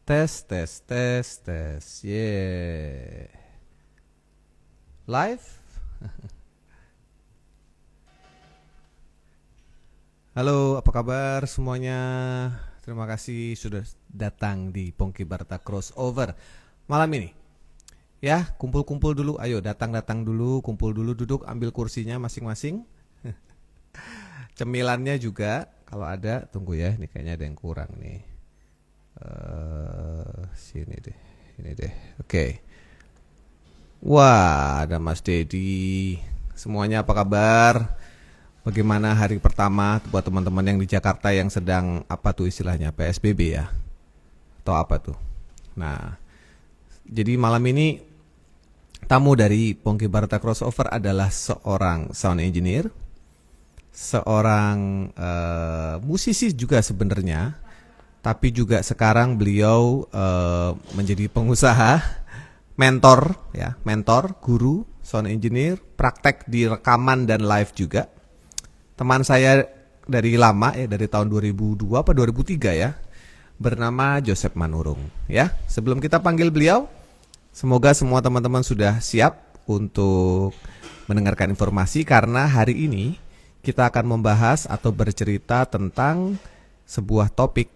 Tes, tes, tes, tes. Yeah. Live? Halo, apa kabar semuanya? Terima kasih sudah datang di Pongki Barta Crossover malam ini. Ya, kumpul-kumpul dulu. Ayo, datang-datang dulu, kumpul dulu, duduk, ambil kursinya masing-masing. Cemilannya juga, kalau ada, tunggu ya. Ini kayaknya ada yang kurang nih. Sini deh, ini deh. Oke. Wah, ada Mas Dedi. Semuanya apa kabar? Bagaimana hari pertama buat teman-teman yang di Jakarta yang sedang apa tuh istilahnya PSBB ya? Atau apa tuh? Nah, jadi malam ini tamu dari Pongki Barta Crossover adalah seorang sound engineer, seorang musisi juga sebenarnya, tapi juga sekarang beliau menjadi pengusaha, mentor ya, mentor, guru, sound engineer, praktek di rekaman dan live juga. Teman saya dari lama ya, dari tahun 2002 apa 2003 ya, bernama Joseph Manurung ya. Sebelum kita panggil beliau, semoga semua teman-teman sudah siap untuk mendengarkan informasi karena hari ini kita akan membahas atau bercerita tentang sebuah topik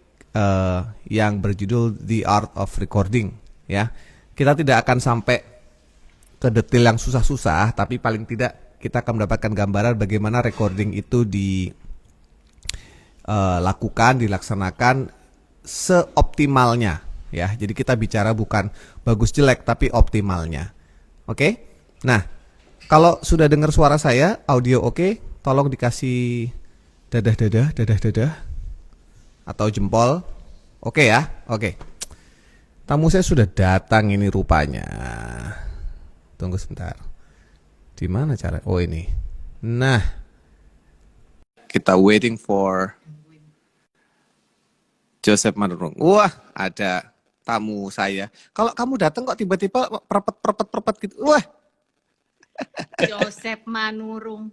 yang berjudul The Art of Recording ya. Kita tidak akan sampai ke detail yang susah-susah, tapi paling tidak kita akan mendapatkan gambaran bagaimana recording itu dilakukan, dilaksanakan seoptimalnya ya. Jadi kita bicara bukan bagus jelek tapi optimalnya. Oke? Nah, kalau sudah dengar suara saya, audio oke, tolong dikasih dadah atau jempol. Oke ya? Oke. Tamu saya sudah datang ini rupanya. Tunggu sebentar. Di mana cara? Oh ini. Nah, kita waiting for Joseph Manurung. Wah, ada tamu saya. Kalau kamu datang kok tiba-tiba perpet gitu. Wah, Joseph Manurung.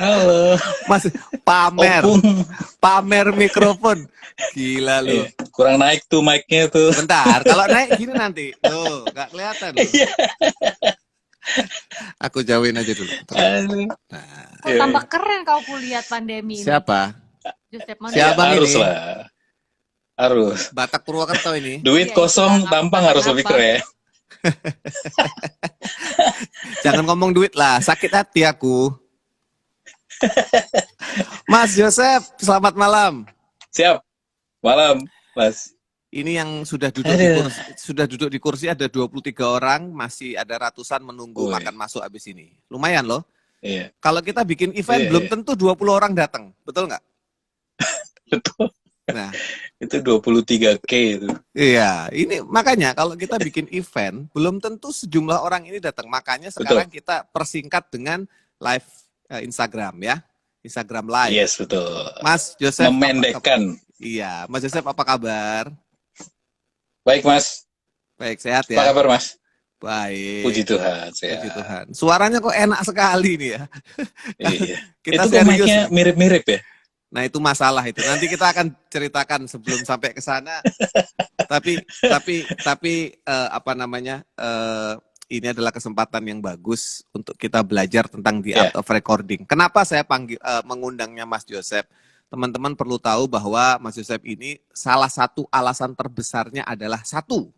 Halo, Mas pamer, Opung. pamer mikrofon. Gila lu. Kurang naik tuh mic-nya tuh. Bentar, kalau naik gini nanti. Tuh, gak kelihatan loh. Iya. Aku jauhin aja dulu. Aduh. Kok tambah keren kau lihat pandemi ini. Siapa? Joseph Siapa? Ya, Manurung. harus ini? lah. Harus. Batak Purwokerto ini. Duit Iya, kosong, itu tampang harus lebih apa? keren. Jangan ngomong duit lah, sakit hati aku. Mas Joseph, selamat malam. Siap. Malam, Mas. Ini yang sudah duduk di kursi ada 23 orang, masih ada ratusan menunggu Woi. makan masuk habis ini. Lumayan loh. Iya, Kalau kita bikin event Iya, belum iya. tentu 20 orang datang, betul nggak? betul. Nah, Itu 23K itu. iya, ini makanya kalau kita bikin event belum tentu sejumlah orang ini datang. Makanya sekarang kita persingkat dengan live Instagram ya. Instagram live. Yes, betul. Mas Joseph, Memendekkan. iya, Mas Joseph apa kabar? Baik, Mas. Baik, sehat Apa ya? kabar, Mas? Baik. Puji Tuhan. Puji Sehat. Tuhan. Suaranya kok enak sekali nih ya. Iya. Kita Itu kok serius. mic-nya mirip-mirip ya? Nah, itu masalah itu. Nanti kita akan ceritakan sebelum sampai ke sana. Tapi apa namanya? Ini adalah kesempatan yang bagus untuk kita belajar tentang the art of recording. Kenapa saya mengundangnya Mas Joseph? Teman-teman perlu tahu bahwa Mas Joseph ini salah satu alasan terbesarnya adalah satu.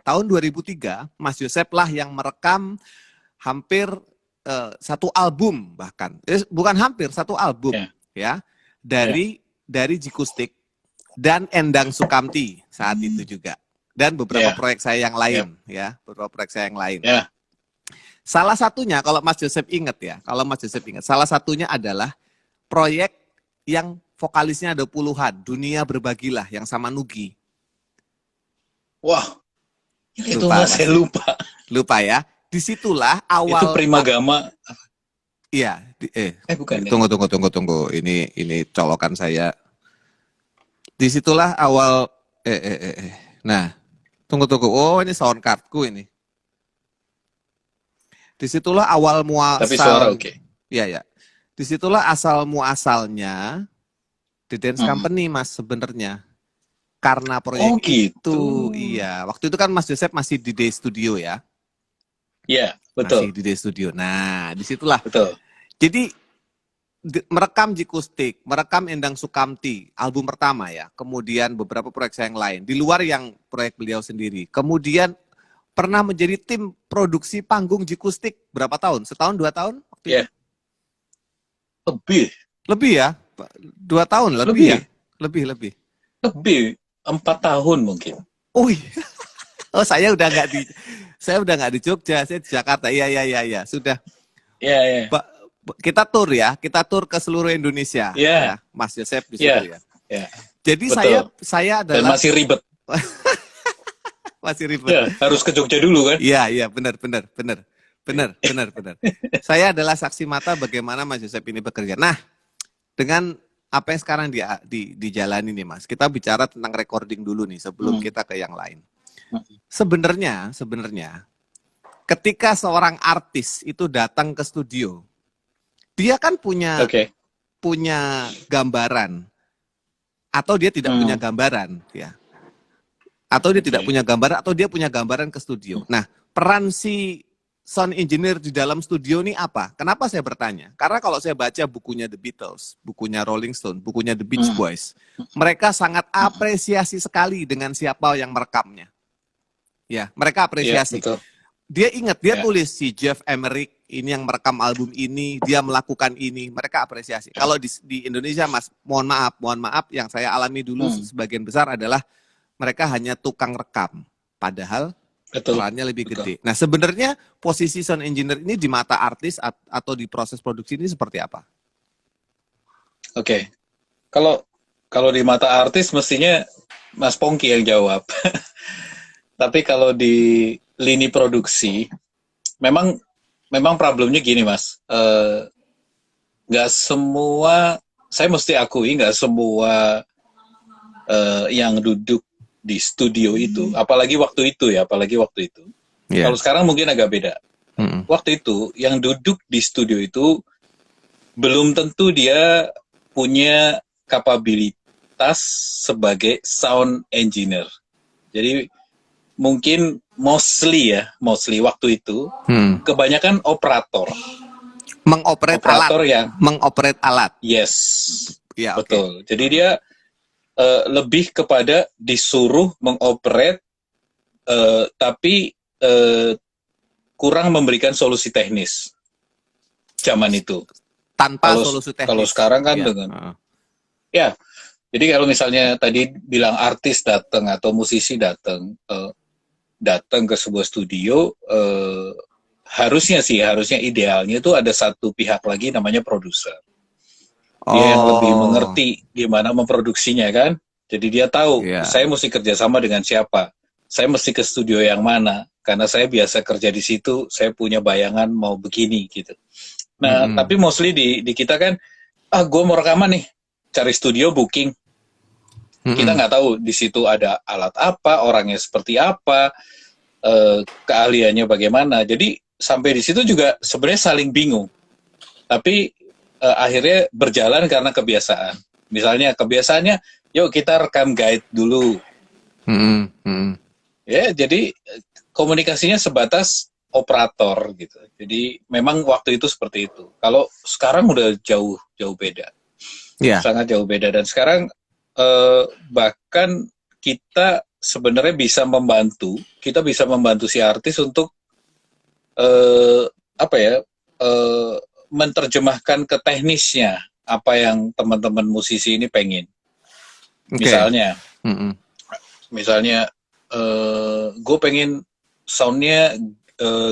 Tahun 2003, Mas Joseph lah yang merekam hampir satu album bahkan. Bukan hampir, satu album ya dari Jikustik dan Endang Sukamti saat itu juga. Dan beberapa proyek saya yang lain ya, beberapa proyek saya yang lain. Salah satunya kalau Mas Joseph ingat ya, salah satunya adalah proyek yang vokalisnya ada puluhan, Dunia Berbagilah yang sama Nugi. Wah, itu Lupa, Mas, saya lupa. Lupa ya. Disitulah awal. Itu Primagama. Iya, Bukan. Tunggu. Ini colokan saya. Disitulah awal. Nah, tunggu. Oh, ini sound cardku ini. Disitulah awal muasal. Tapi suara oke. Iya. Disitulah asal muasalnya The Dance Company, Mas, sebenarnya. karena proyek Oh itu, gitu. iya, waktu itu kan Mas Joseph masih di Day Studio ya, Ya, masih betul, di Day Studio. Nah, disitulah. betul. Jadi merekam Jikustik, merekam Endang Sukamti, album pertama ya. Kemudian beberapa proyek saya yang lain, di luar yang proyek beliau sendiri. Kemudian pernah menjadi tim produksi panggung Jikustik berapa tahun? Setahun, 2 tahun waktu itu? Ya, lebih, Lebih ya, 2 tahun lebih ya, lebih, lebih. lebih 4 tahun mungkin. Oh, iya. Oh saya udah nggak di Jogja, saya di Jakarta. Iya, sudah. Ya, ya, Kita tur ya, kita tur ke seluruh Indonesia ya, ya, Mas Joseph di situ ya, ya. ya, Jadi betul. saya Dan adalah masih ribet. masih ribet. Ya, harus ke Jogja dulu kan? Iya, benar. Saya adalah saksi mata bagaimana Mas Joseph ini bekerja. Nah, dengan apa yang sekarang dijalani nih Mas, kita bicara tentang recording dulu nih sebelum Hmm. kita ke yang lain. Sebenarnya ketika seorang artis itu datang ke studio, dia kan punya Oke. gambaran atau dia tidak punya gambaran ya. Atau dia tidak Oke. punya gambaran atau dia punya gambaran ke studio. Nah, peran si sound engineer di dalam studio ini apa? Kenapa saya bertanya? Karena kalau saya baca bukunya The Beatles, bukunya Rolling Stone, bukunya The Beach Boys, mereka sangat apresiasi sekali dengan siapa yang merekamnya. Ya, mereka Iya, apresiasi. betul. Dia ingat, dia Ya. tulis si Jeff Emerick ini yang merekam album ini, dia melakukan ini, mereka apresiasi. Kalau di Indonesia, Mas, mohon maaf, yang saya alami dulu sebagian besar adalah mereka hanya tukang rekam, padahal Betul. perannya lebih Betul. gede. Nah, sebenarnya posisi sound engineer ini di mata artis atau di proses produksi ini seperti apa? Oke. Kalau di mata artis mestinya Mas Pongki yang jawab. Tapi kalau di lini produksi, memang problemnya gini Mas. Nggak semua, saya mesti akui nggak semua yang duduk di studio itu, apalagi waktu itu. Yeah. Kalau sekarang mungkin agak beda. Waktu itu yang duduk di studio itu belum tentu dia punya kapabilitas sebagai sound engineer. Jadi mungkin mostly waktu itu kebanyakan operator mengoperate alat. Yes, ya, betul. Jadi dia lebih kepada disuruh mengoperate, tapi kurang memberikan solusi teknis zaman itu. Tanpa solusi teknis. Kalau sekarang kan dengan ya. Jadi kalau misalnya tadi bilang artis datang atau musisi datang ke sebuah studio, harusnya idealnya itu ada satu pihak lagi namanya produser. Dia yang lebih mengerti gimana memproduksinya kan. Jadi dia tahu saya mesti kerjasama dengan siapa. Saya mesti ke studio yang mana. Karena saya biasa kerja di situ, saya punya bayangan mau begini gitu. Nah, tapi mostly di kita kan, gue mau rekaman nih, cari studio booking. Kita nggak tahu di situ ada alat apa, orangnya seperti apa, keahliannya bagaimana. Jadi sampai di situ juga sebenarnya saling bingung. Tapi akhirnya berjalan karena kebiasaan. Misalnya kebiasaannya, yuk kita rekam guide dulu. Ya, jadi komunikasinya sebatas operator gitu. Jadi memang waktu itu seperti itu. Kalau sekarang udah jauh beda. Sangat jauh beda. Dan sekarang bahkan kita sebenarnya bisa membantu si artis untuk menerjemahkan ke teknisnya apa yang teman-teman musisi ini pengen. Misalnya gue pengen soundnya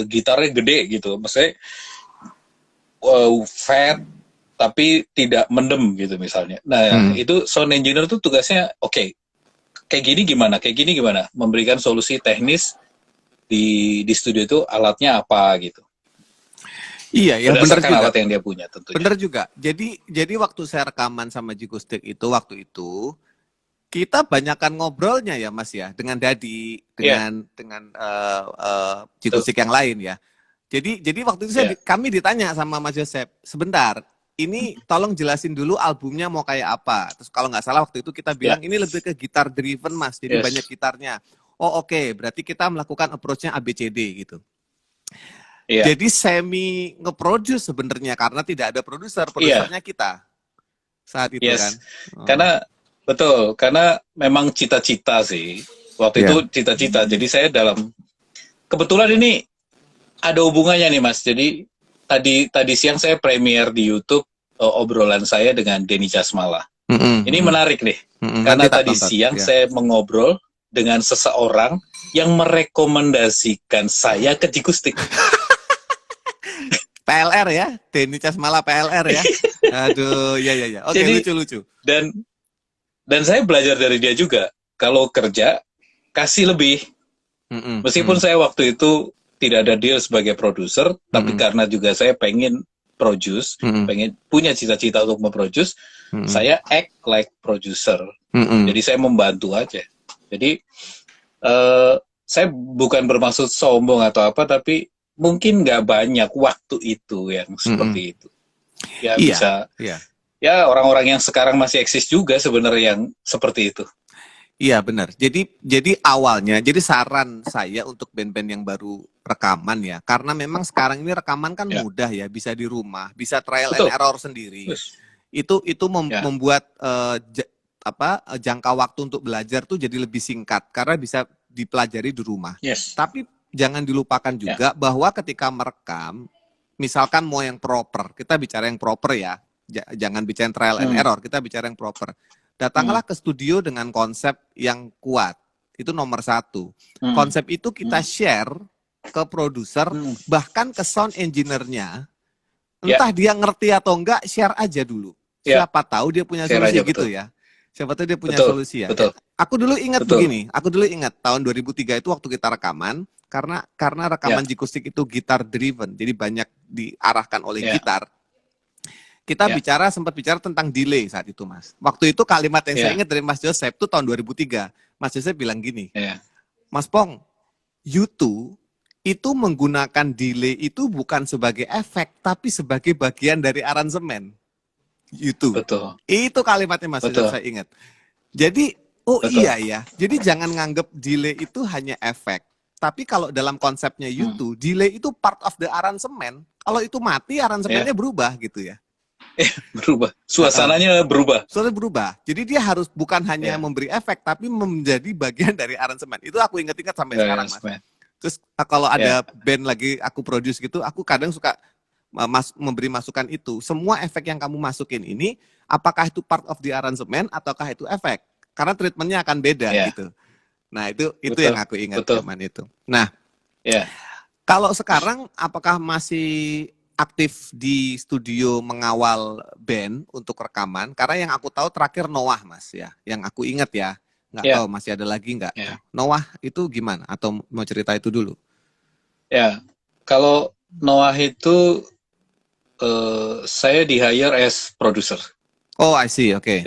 gitarnya gede gitu, maksudnya fat tapi tidak mendem gitu misalnya. Nah itu sound engineer tuh tugasnya kayak gini gimana, memberikan solusi teknis di studio itu alatnya apa gitu. Iya, ya benar juga. Alat yang dia punya tentunya. Benar juga. Jadi waktu saya rekaman sama Jikustik itu waktu itu kita banyakkan ngobrolnya ya Mas ya dengan Dadi, dengan Jikustik yang lain ya. Jadi waktu itu kami ditanya sama Mas Joseph, sebentar, ini tolong jelasin dulu albumnya mau kayak apa. Terus kalau nggak salah waktu itu kita bilang ini lebih ke gitar driven Mas, jadi banyak gitarnya. Oh oke, berarti kita melakukan approach-nya ABCD gitu. Jadi semi nge-produce sebenarnya karena tidak ada produsernya kita saat itu kan. Karena betul, karena memang cita-cita sih. Waktu itu cita-cita. Jadi saya kebetulan ini ada hubungannya nih Mas. Jadi tadi siang saya premiere di YouTube obrolan saya dengan Denny Casmala. Ini menarik nih. Karena tadi siang saya mengobrol dengan seseorang yang merekomendasikan saya ke Jikustik. PLR ya, Denny Casmala PLR ya. Aduh, ya. Oke, lucu-lucu. Dan saya belajar dari dia juga. Kalau kerja kasih lebih. Meskipun saya waktu itu tidak ada deal sebagai produser, tapi karena juga saya pengen produce, pengen punya cita-cita untuk memproduce, saya act like producer. Jadi saya membantu aja. Jadi saya bukan bermaksud sombong atau apa, tapi mungkin nggak banyak waktu itu yang seperti itu. Ya bisa. Ya orang-orang yang sekarang masih eksis juga sebenarnya yang seperti itu. Iya benar. Jadi awalnya, jadi saran saya untuk band-band yang baru rekaman ya, karena memang sekarang ini rekaman kan mudah ya, bisa di rumah, bisa trial and error sendiri. Itu membuat jangka waktu untuk belajar tuh jadi lebih singkat karena bisa dipelajari di rumah. Tapi jangan dilupakan juga bahwa ketika merekam, misalkan mau yang proper, kita bicara yang proper ya, jangan bicara trial and error, kita bicara yang proper. Datanglah ke studio dengan konsep yang kuat, itu nomor 1. Konsep itu kita share ke produser, bahkan ke sound engineer-nya, entah dia ngerti atau enggak, share aja dulu. Siapa tahu dia punya solusi gitu ya. Siapa tahu dia punya solusi ya. Aku dulu ingat begini, tahun 2003 itu waktu kita rekaman, karena rekaman Jikustik itu gitar driven, jadi banyak diarahkan oleh gitar. Kita sempat bicara tentang delay saat itu Mas. Waktu itu kalimat yang saya ingat dari Mas Joseph itu tahun 2003. Mas Joseph bilang gini, Mas Pong, U2 itu menggunakan delay itu bukan sebagai efek, tapi sebagai bagian dari aransemen. U2. Itu kalimatnya Mas Joseph saya ingat. Jadi, iya ya. Jadi jangan nganggap delay itu hanya efek. Tapi kalau dalam konsepnya U2, delay itu part of the arrangement. Kalau itu mati, aransemennya berubah gitu ya. Berubah. Suasananya berubah. Jadi dia harus bukan hanya memberi efek, tapi menjadi bagian dari aransemen. Itu aku ingat-ingat sampai sekarang, Mas. Terus kalau ada band lagi aku produce gitu, aku kadang suka memberi masukan itu. Semua efek yang kamu masukin ini, apakah itu part of the arrangement ataukah itu efek? Karena treatmentnya akan beda gitu. Nah itu yang aku ingat zaman itu. Nah, kalau sekarang apakah masih aktif di studio mengawal band untuk rekaman? Karena yang aku tahu terakhir Noah Mas ya, yang aku ingat ya. Nggak tahu masih ada lagi nggak? Noah itu gimana? Atau mau cerita itu dulu? Ya, kalau Noah itu saya di hire as producer. Oh, I see, oke.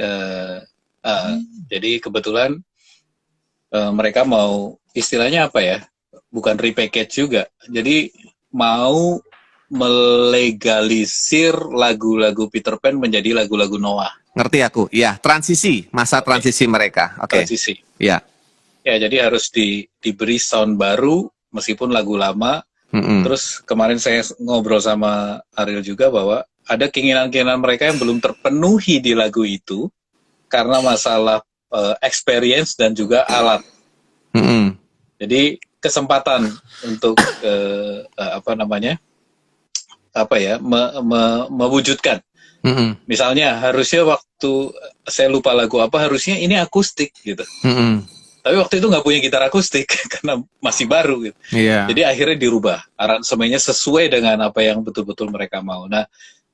Jadi kebetulan mereka mau istilahnya apa ya? Bukan repackage juga. Jadi mau melegalisir lagu-lagu Peter Pan menjadi lagu-lagu Noah. Ngerti aku, ya masa transisi mereka. Transisi. Ya, jadi harus diberi sound baru meskipun lagu lama. Terus kemarin saya ngobrol sama Ariel juga bahwa ada keinginan-keinginan mereka yang belum terpenuhi di lagu itu karena masalah experience dan juga alat. Jadi kesempatan untuk mewujudkan. Misalnya harusnya waktu saya lupa lagu apa, harusnya ini akustik gitu. Tapi waktu itu nggak punya gitar akustik karena masih baru gitu. Jadi akhirnya dirubah aransemennya sesuai dengan apa yang betul-betul mereka mau. Nah,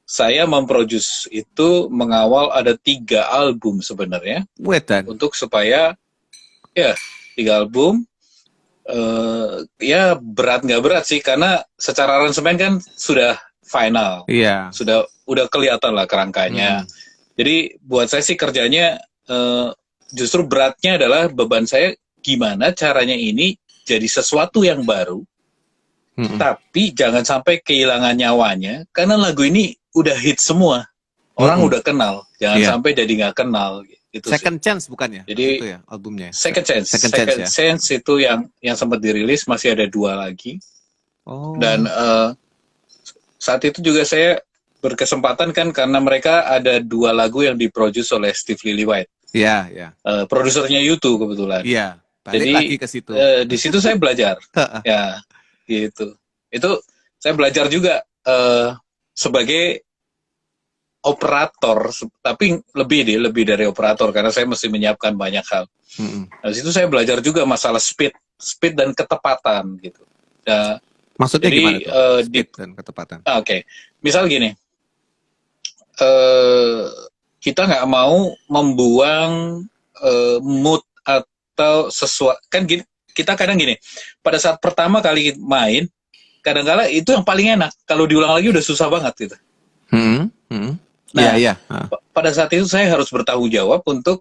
saya memproduce itu mengawal ada 3 album sebenarnya. Untuk supaya 3 album. Berat nggak berat sih karena secara aransemen kan sudah final, udah kelihatan lah kerangkanya. Jadi buat saya sih kerjanya justru beratnya adalah beban saya gimana caranya ini jadi sesuatu yang baru, tapi jangan sampai kehilangan nyawanya karena lagu ini udah hit semua. orang udah kenal, jangan Iya. sampai jadi nggak kenal gitu sih. Second Chance bukan ya? Jadi Itu ya albumnya. Second Chance, Second Second Chance, ya? Chance itu yang sempat dirilis, masih ada 2 lagi. Oh. Dan saat itu juga saya berkesempatan kan, karena mereka ada 2 lagu yang diproduce oleh Steve Lillywhite. Iya, iya. Produsernya U2 kebetulan. Iya. Balik Jadi lagi ke situ. di situ saya belajar. Ya, gitu. Itu saya belajar juga sebagai operator, tapi lebih dari operator, karena saya mesti menyiapkan banyak hal. Nah, di situ saya belajar juga masalah speed dan ketepatan gitu. Nah, Maksudnya jadi, gimana tuh? Speed dan ketepatan. Oke. Misal gini, kita nggak mau membuang mood atau sesuatu, kan gini, kita kadang gini, pada saat pertama kali main, kadang-kala itu yang paling enak, kalau diulang lagi udah susah banget gitu. Nah, iya. Pada saat itu saya harus bertanggung jawab untuk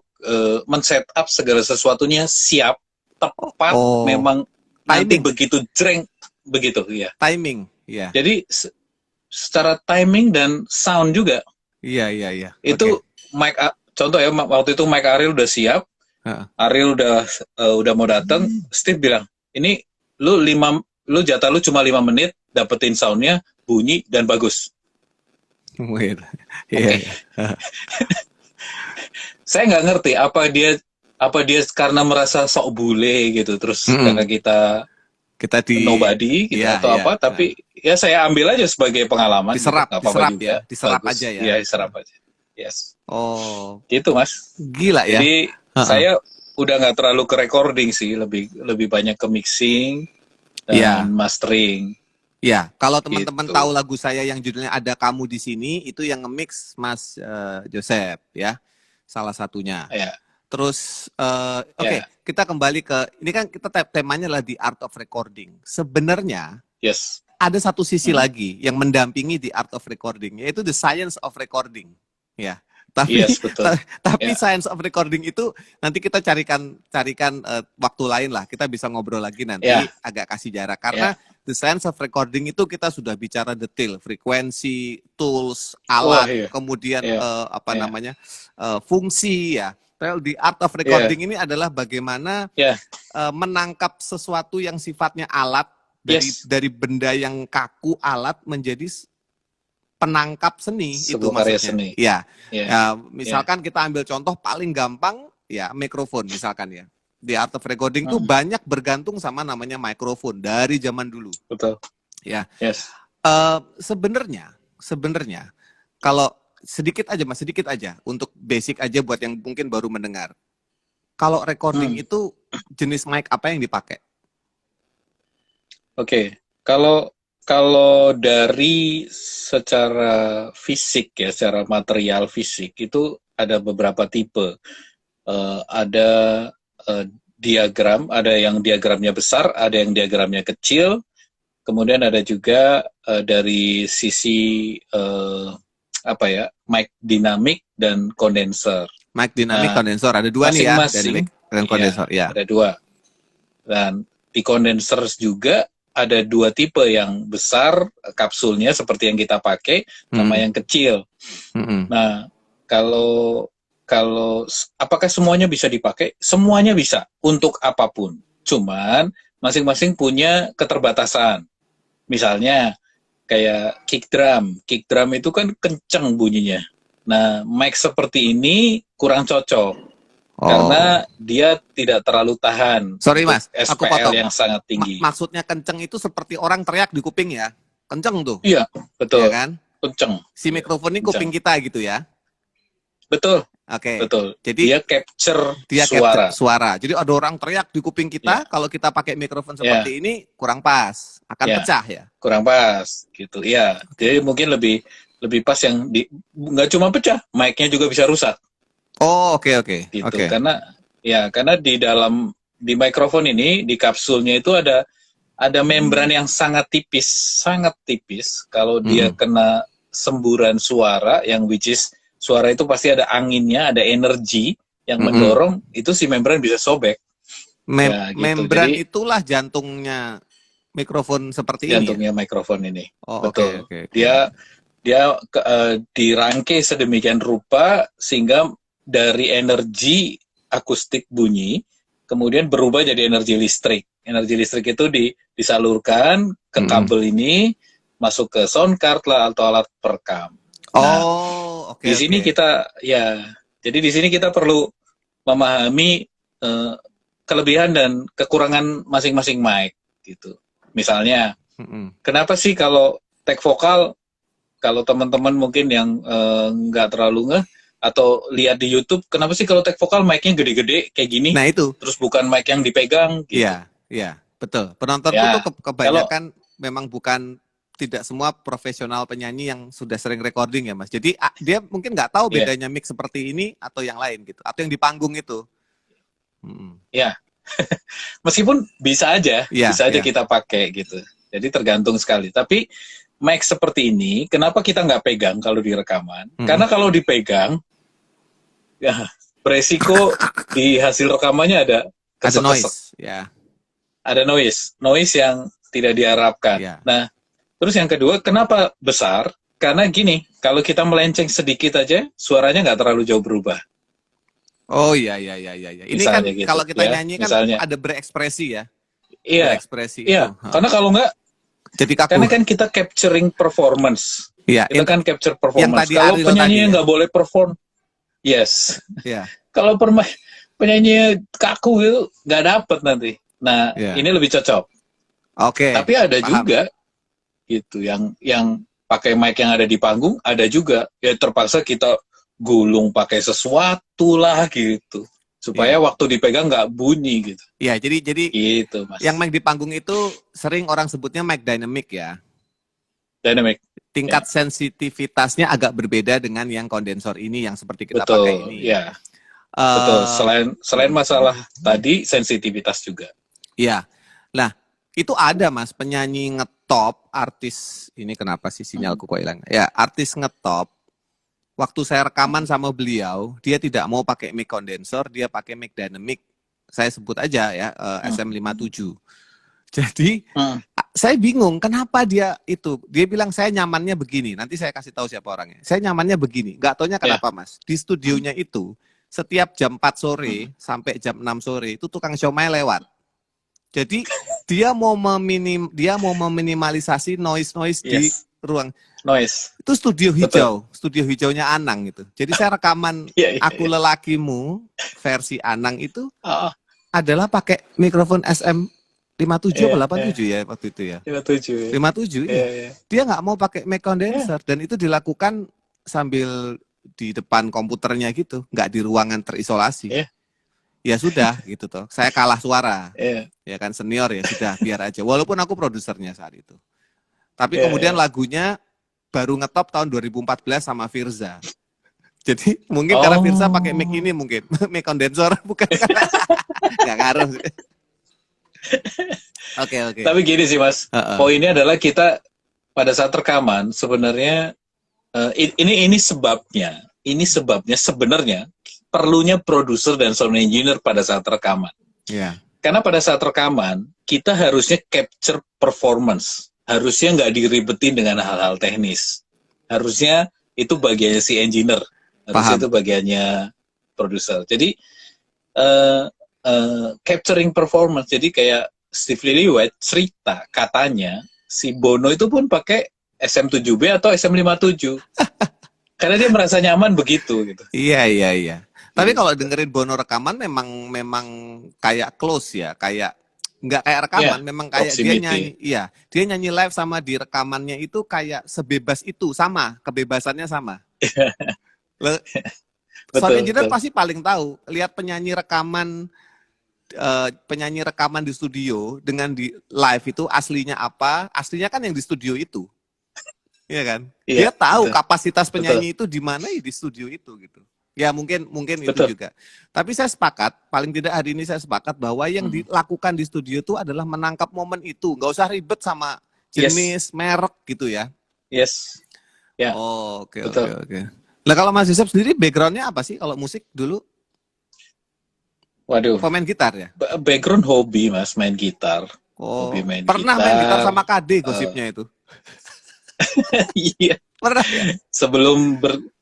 men-set up segala sesuatunya siap, tepat, memang nanti begitu jreng, begitu ya. Timing, iya. Jadi secara timing dan sound juga. Iya. Itu contoh ya, waktu itu Mike Ariel udah siap, Ariel udah mau datang, Steve bilang, ini lu jatah lu cuma 5 menit, dapetin soundnya, bunyi dan bagus. Weird. Okay. Saya nggak ngerti apa dia karena merasa sok bule gitu, terus karena kita di nobody gitu, atau apa, tapi ya saya ambil aja sebagai pengalaman. Diserap juga. Diserap bagus. aja ya. Iya, diserap aja. Yes. Oh, gitu Mas. Gila ya. Jadi saya udah nggak terlalu ke recording sih, lebih banyak ke mixing dan mastering. Ya, kalau teman-teman Gitu. tahu lagu saya yang judulnya Ada Kamu di Sini, itu yang nge-mix Mas Joseph ya, salah satunya. Ya. Terus oke, kita kembali ke ini kan kita temanya adalah The Art of Recording. Sebenarnya ada satu sisi lagi yang mendampingi The Art of Recording, yaitu The Science of Recording. Ya. Tapi tapi Science of Recording itu nanti kita carikan waktu lain lah. Kita bisa ngobrol lagi nanti, agak kasih jarak karena The Science of Recording itu kita sudah bicara detail, frekuensi, tools, alat, kemudian namanya fungsi ya. The Art of Recording ini adalah bagaimana menangkap sesuatu yang sifatnya alat dari benda yang kaku, alat menjadi penangkap seni. Itu maksudnya. Seni. Ya, misalkan kita ambil contoh paling gampang ya, mikrofon misalkan ya. The Art of Recording itu banyak bergantung sama namanya mikrofon dari zaman dulu. Betul. Ya. Sebenarnya kalau sedikit aja untuk basic aja buat yang mungkin baru mendengar. Kalau recording itu jenis mic apa yang dipakai? Oke. Kalau dari secara fisik ya, secara material fisik itu ada beberapa tipe. Ada diagram, ada yang diagramnya besar, ada yang diagramnya kecil. Kemudian ada juga dari sisi mic dinamik dan kondenser. Mic dinamik, kondenser ada 2 nih ya, dinamik dan kondenser ya. Ada 2. Dan di kondenser juga ada 2 tipe, yang besar kapsulnya seperti yang kita pakai, sama yang kecil. Nah, kalau apakah semuanya bisa dipakai? Semuanya bisa untuk apapun. Cuman masing-masing punya keterbatasan. Misalnya kayak kick drum. Kick drum itu kan kenceng bunyinya. Nah, mic seperti ini kurang cocok. Karena dia tidak terlalu tahan. Sorry Mas, aku SPL potong. yang sangat tinggi. Maksudnya kenceng itu seperti orang teriak di kuping ya? Kenceng tuh? Iya, betul. Ya kan? Kenceng. Si mikrofon ini kuping kita gitu ya? Betul. Oke. Betul. Jadi dia capture suara. Jadi ada orang teriak di kuping kita, kalau kita pakai mikrofon seperti ini kurang pas, akan pecah ya? Kurang pas, gitu. Iya. Jadi mungkin lebih pas yang nggak cuma pecah, mic-nya juga bisa rusak. Oh, oke. Gitu. Karena di mikrofon ini, di kapsulnya itu ada membran yang sangat tipis. Kalau dia kena semburan suara, yang which is suara itu pasti ada anginnya, ada energi yang mendorong, itu si membran bisa sobek. Gitu. Membran jadi, itulah jantungnya mikrofon seperti ini. Jantungnya mikrofon ini. Oh, betul. Okay. Dia dia dirangkai sedemikian rupa sehingga dari energi akustik bunyi kemudian berubah jadi energi listrik. Energi listrik itu disalurkan ke kabel ini masuk ke sound card lah atau alat perekam. Nah, oke. Di sini kita jadi di sini kita perlu memahami kelebihan dan kekurangan masing-masing mic gitu. Misalnya, kenapa sih kalau tag vokal, kalau teman-teman mungkin yang nggak terlalu ngeh atau lihat di YouTube, kenapa sih kalau tag vokal mic-nya gede-gede kayak gini? Nah itu. Terus bukan mic yang dipegang gitu. Iya, betul. Penonton tuh kebanyakan memang bukan, tidak semua profesional penyanyi yang sudah sering recording ya Mas. Jadi dia mungkin nggak tahu bedanya mic seperti ini atau yang lain gitu, atau yang di panggung itu. Ya, meskipun bisa aja kita pakai gitu. Jadi tergantung sekali. Tapi mic seperti ini, kenapa kita nggak pegang kalau di rekaman? Karena kalau dipegang, ya beresiko di hasil rekamannya ada noise, ya. Ada noise yang tidak diharapkan. Yeah. Nah, terus yang kedua, kenapa besar? Karena gini, kalau kita melenceng sedikit aja, suaranya nggak terlalu jauh berubah. Oh iya. Ini misalnya kan gitu, kalau kita nyanyi kan misalnya ada berekspresi ya. Iya. Berekspresi iya. Itu. Karena kalau nggak, jadi kaku. Karena kan kita capturing performance. Iya. Kita kan capture performance. Kalau penyanyi nggak boleh perform, yes. Iya. Kalau penyanyi kaku itu nggak dapet nanti. Nah, ini lebih cocok. Oke. Tapi ada juga gitu yang pakai mic yang ada di panggung, ada juga ya terpaksa kita gulung pakai sesuatu lah gitu supaya waktu dipegang nggak bunyi gitu. Iya, jadi gitu, Mas. Yang mic di panggung itu sering orang sebutnya mic dynamic ya. Dynamic. Tingkat sensitivitasnya agak berbeda dengan yang kondensor ini yang seperti kita pakai ini. Iya. Betul. Selain masalah tadi sensitivitas juga. Iya. Nah, itu ada Mas penyanyi ngetop, artis ini kenapa sih sinyalku kok hilang? Ya, artis ngetop. Waktu saya rekaman sama beliau, dia tidak mau pakai mic kondensor, dia pakai mic dynamic. Saya sebut aja ya, SM57. Jadi, saya bingung kenapa dia itu. Dia bilang saya nyamannya begini. Nanti saya kasih tahu siapa orangnya. Saya nyamannya begini. Nggak taunya kenapa Mas. Di studionya itu, setiap jam 4 sore sampai jam 6 sore itu tukang siomay lewat. Jadi dia mau meminimalisasi noise di ruang noise. Itu studio hijau, studio hijaunya Anang gitu. Jadi saya rekaman Aku Lelakimu versi Anang itu adalah pakai mikrofon SM57 atau 87 ya waktu itu ya. 57 ya. Dia nggak mau pakai mic condenser dan itu dilakukan sambil di depan komputernya gitu, nggak di ruangan terisolasi. Ya sudah gitu toh. Saya kalah suara. Ya kan senior ya sudah biar aja. Walaupun aku produsernya saat itu. Tapi kemudian lagunya baru ngetop tahun 2014 sama Firza. Jadi mungkin karena Firza pakai mic ini mungkin mic kondensor bukan. Nggak ngaruh. Oke. Tapi gini sih Mas, poinnya adalah kita pada saat rekaman sebenarnya ini sebabnya sebenarnya perlunya produser dan sound engineer pada saat rekaman. Karena pada saat rekaman kita harusnya capture performance. Harusnya nggak diribetin dengan hal-hal teknis. Harusnya itu bagiannya si engineer. Harusnya itu bagiannya produser. Jadi capturing performance. Jadi kayak Steve Lillywhite cerita katanya si Bono itu pun pakai SM7B atau SM57. Karena dia merasa nyaman begitu gitu. Iya. Tapi kalau dengerin Bono rekaman memang kayak close ya, kayak nggak kayak rekaman, memang kayak proximity. Dia nyanyi live sama di rekamannya itu kayak sebebas itu, sama, kebebasannya sama. Sound engineer pasti paling tahu, lihat penyanyi rekaman di studio dengan di live itu aslinya apa? Aslinya kan yang di studio itu. Iya kan? Dia tahu kapasitas penyanyi itu di mana ya di studio itu gitu. Ya mungkin itu juga. Tapi saya sepakat, paling tidak hari ini saya sepakat bahwa yang dilakukan di studio itu adalah menangkap momen itu. Nggak usah ribet sama jenis, merek gitu ya. Oke. Nah kalau Mas Yusuf sendiri backgroundnya apa sih kalau musik dulu? Waduh. Pemain gitar ya? Background hobi Mas, main gitar. Pernah main gitar sama KD gosipnya itu. Iya. Pernah ya?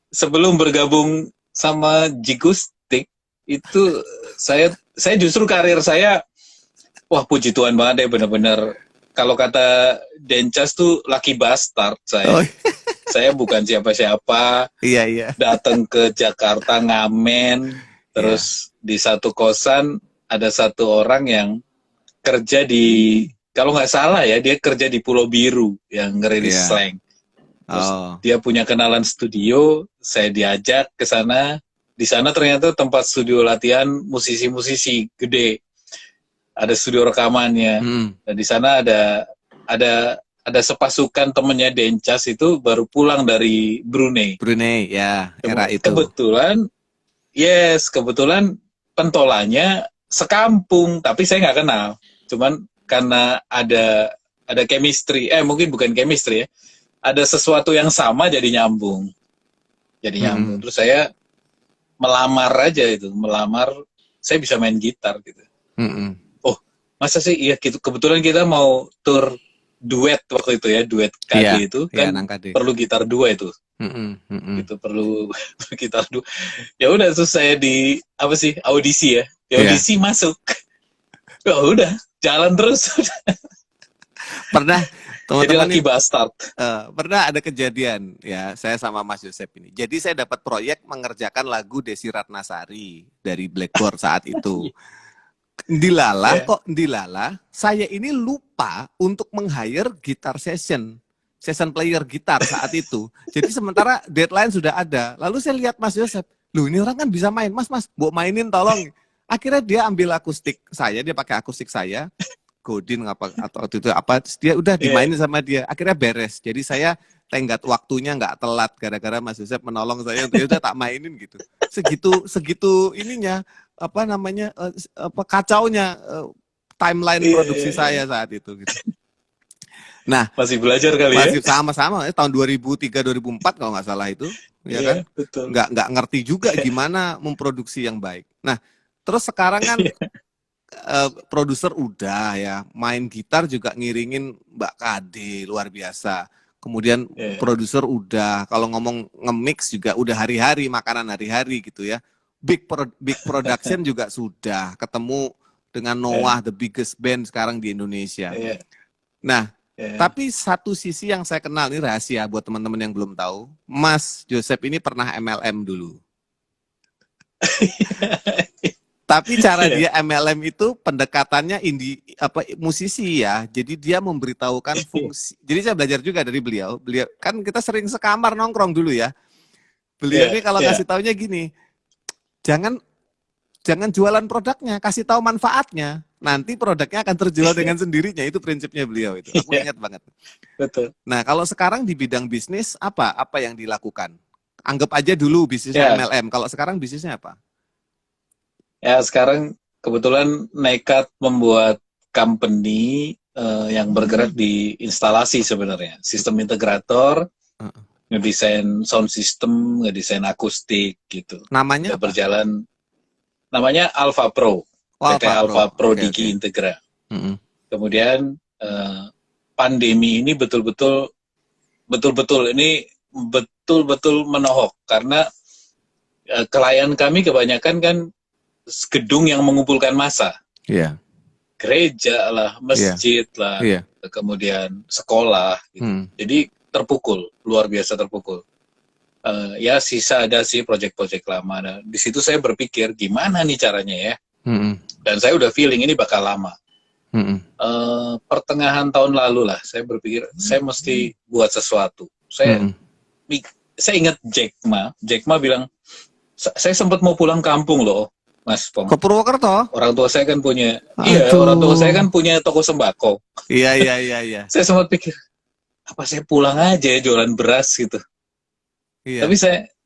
Sebelum bergabung sama Jigustik itu saya justru karir saya, wah puji Tuhan banget ya, benar-benar kalau kata Dencas tuh lucky bastard saya. Oh, Saya bukan siapa-siapa, iya. datang ke Jakarta ngamen, terus di satu kosan ada satu orang yang kerja di, kalau nggak salah ya, dia kerja di Pulau Biru yang ngerilis Iya. slang. Terus Oh. dia punya kenalan studio, saya diajak ke sana. Di sana ternyata tempat studio latihan musisi-musisi gede. Ada studio rekamannya. Dan di sana ada sepasukan temennya Dencas itu baru pulang dari Brunei. Brunei, ya, era itu. Kebetulan pentolannya sekampung, tapi saya nggak kenal. Cuman karena ada chemistry, mungkin bukan chemistry ya, ada sesuatu yang sama jadi nyambung. Terus saya melamar aja itu, saya bisa main gitar gitu. Oh, masa sih? Iya, gitu. Kebetulan kita mau tur duet waktu itu ya, duet KD itu kan perlu gitar dua itu. Itu perlu gitar dua. Ya udah, terus saya di audisi ya. Audisi masuk. Ya udah, jalan terus. Pernah teman-teman lucky bastard. Pernah ada kejadian ya, saya sama Mas Joseph ini. Jadi saya dapat proyek mengerjakan lagu Desi Ratnasari dari Blackboard saat itu. Dilala, saya ini lupa untuk meng-hire gitar session player gitar saat itu. Jadi sementara deadline sudah ada. Lalu saya lihat Mas Joseph, loh ini orang kan bisa main, Mas, mau mainin tolong. Akhirnya dia ambil akustik saya, dia pakai akustik saya, Godin atau itu apa, dia udah dimainin sama dia. Akhirnya beres. Jadi saya tenggat waktunya nggak telat gara-gara Mas Joseph menolong saya untuk udah tak mainin gitu. Segitu ininya kacaunya timeline produksi saya saat itu gitu. Nah, masih belajar kali masih sama-sama tahun 2003 2004 kalau nggak salah itu, ya kan? Betul. Nggak ngerti juga gimana memproduksi yang baik. Nah, terus sekarang kan produser udah ya, main gitar juga ngiringin Mbak Kade luar biasa. Kemudian produser udah, kalau ngomong nge-mix juga udah hari-hari, makanan hari-hari gitu ya. Big production juga sudah ketemu dengan Noah, the biggest band sekarang di Indonesia. Nah, tapi satu sisi yang saya kenal, ini rahasia buat teman-teman yang belum tahu, Mas Joseph ini pernah MLM dulu. Tapi cara dia MLM itu pendekatannya musisi ya. Jadi dia memberitahukan fungsi. Jadi saya belajar juga dari beliau. Beliau kan kita sering sekamar nongkrong dulu ya. Beliau ini kalau kasih taunya gini, jangan jualan produknya, kasih tahu manfaatnya. Nanti produknya akan terjual dengan sendirinya. Itu prinsipnya beliau itu. Aku ingat banget. Betul. Nah, kalau sekarang di bidang bisnis apa yang dilakukan? Anggap aja dulu bisnisnya MLM. Kalau sekarang bisnisnya apa? Ya, sekarang kebetulan nekat membuat company yang bergerak di instalasi sebenarnya. Sistem integrator, ngedesain sound system, ngedesain akustik gitu. Namanya apa? Berjalan. Namanya Alpha Pro. PT Alpha Pro Digi Integra. Kemudian pandemi ini betul-betul menohok karena klien kami kebanyakan kan gedung yang mengumpulkan massa. Gereja lah, masjid lah, kemudian sekolah gitu. Jadi terpukul, luar biasa terpukul. Ya sisa ada sih proyek-proyek lama. Nah, di situ saya berpikir gimana nih caranya ya. Dan saya udah feeling ini bakal lama. Pertengahan tahun lalu lah, saya berpikir saya mesti buat sesuatu. Saya ingat Jack Ma bilang, saya sempat mau pulang kampung loh, Mas Pong. Ke Purwokerto. Orang tua saya kan punya, toko sembako. Iya. Saya sempat pikir, apa saya pulang aja ya, jualan beras gitu. Tapi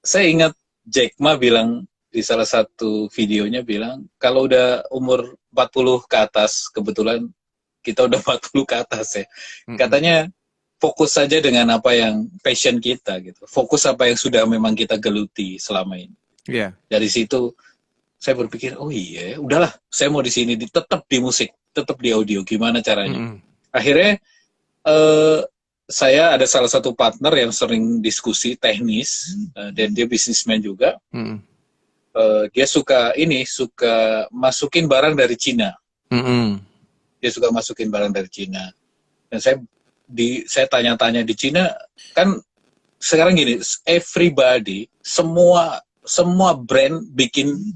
saya ingat Jack Ma bilang di salah satu videonya bilang, kalau udah umur 40 ke atas, kebetulan kita udah 40 ke atas ya. Katanya fokus saja dengan apa yang passion kita gitu. Fokus apa yang sudah memang kita geluti selama ini. Dari situ saya berpikir, oh iya, udahlah, saya mau di sini tetap di musik, tetap di audio, gimana caranya? Akhirnya saya ada salah satu partner yang sering diskusi teknis, dan dia bisnismen juga. Dia suka masukin barang dari Cina. Dia suka masukin barang dari Cina. Dan saya tanya-tanya di Cina, kan sekarang gini, everybody, semua brand bikin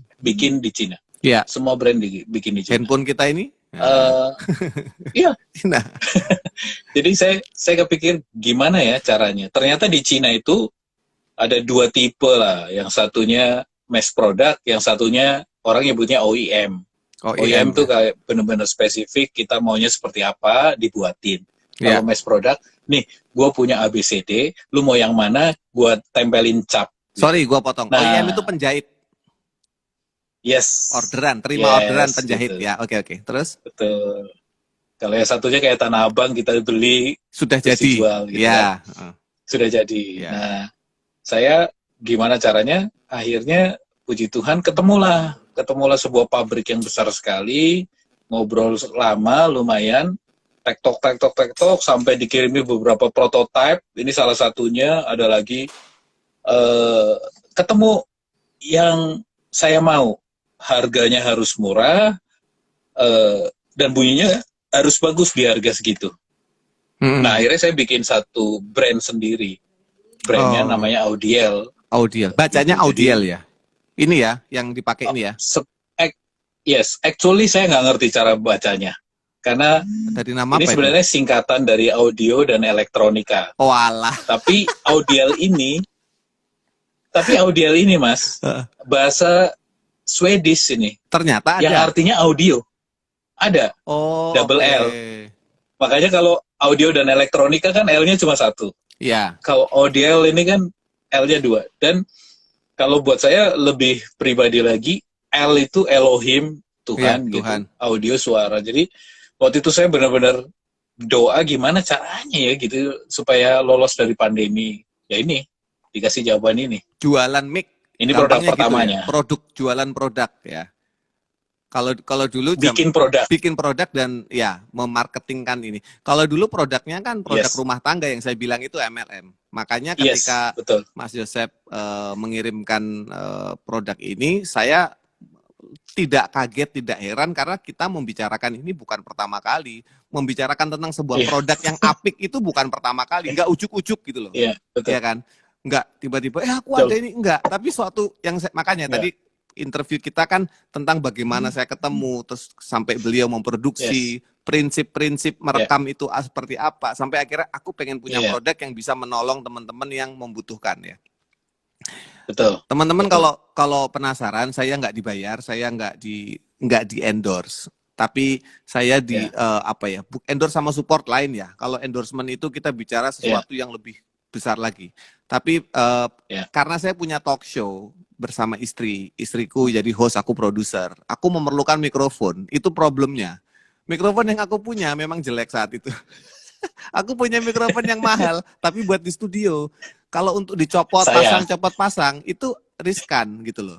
di Cina. Iya. Semua brand bikin di Cina. Handphone kita ini? Iya. Nah. Jadi saya kepikir gimana ya caranya. Ternyata di Cina itu ada dua tipe lah. Yang satunya mass product, yang satunya orang nyebutnya OEM. OEM tuh kayak benar-benar spesifik, kita maunya seperti apa, dibuatin. Kalau mass product, nih, gue punya ABCD, lu mau yang mana, gue tempelin cap. Sorry, gue potong. Nah, OEM itu penjahit. Yes. Orderan, terima orderan penjahit. Betul. Ya, oke. Terus? Betul. Kalau yang satunya kayak Tanah Abang, kita beli, sudah jadi. Dijual, gitu ya. Kan. Sudah jadi. Ya. Nah, saya gimana caranya? Akhirnya, puji Tuhan, ketemulah sebuah pabrik yang besar sekali, ngobrol lama, lumayan, tektok, sampai dikirimi beberapa prototipe. Ini salah satunya, ada lagi, ketemu yang saya mau. Harganya harus murah, dan bunyinya harus bagus di harga segitu. Nah, akhirnya saya bikin satu brand sendiri. Brandnya namanya Audiel. Audiel. Bacanya Audiel ya? Ini ya, yang dipakai ini ya? Yes, actually saya nggak ngerti cara bacanya. Karena dari nama ini apa sebenarnya itu? singkatan dari audio dan elektronika. Oh alah. Tapi Audiel ini Mas, bahasa Swedish ini. Ternyata ada. Yang artinya audio. Ada. Oh, double L. Makanya kalau audio dan elektronika kan L-nya cuma satu. Iya. Kalau Audiel ini kan L-nya 2. Dan kalau buat saya lebih pribadi lagi, L itu Elohim, Tuhan, gitu. Tuhan. Audio, suara. Jadi waktu itu saya benar-benar doa gimana caranya ya gitu supaya lolos dari pandemi. Ya ini, dikasih jawaban ini. Jualan mic. Ini produk pertamanya. Gitu ya? Produk, jualan produk ya. Kalau dulu bikin produk dan ya memarketingkan ini. Kalau dulu produknya kan produk rumah tangga yang saya bilang itu MLM. Makanya ketika Mas Joseph mengirimkan produk ini, saya tidak kaget, tidak heran karena kita membicarakan ini bukan pertama kali. Membicarakan tentang sebuah produk yang apik itu bukan pertama kali, nggak ujuk-ujuk gitu loh. Iya, betul. Ya kan? Nggak tiba-tiba aku ada ini, enggak. Tapi suatu yang makanya tadi interview kita kan tentang bagaimana saya ketemu, terus sampai beliau memproduksi, prinsip-prinsip merekam itu seperti apa, sampai akhirnya aku pengen punya produk yang bisa menolong teman-teman yang membutuhkan ya. Betul. Teman-teman kalau penasaran, saya nggak dibayar, saya nggak di endorse, tapi saya endorse sama support lain ya. Kalau endorsement itu kita bicara sesuatu yang lebih besar lagi. Tapi karena saya punya talk show bersama istriku jadi host, aku produser, aku memerlukan mikrofon. Itu problemnya. Mikrofon yang aku punya memang jelek saat itu. Aku punya mikrofon yang mahal, tapi buat di studio. Kalau untuk dicopot pasang itu riskan gitu loh.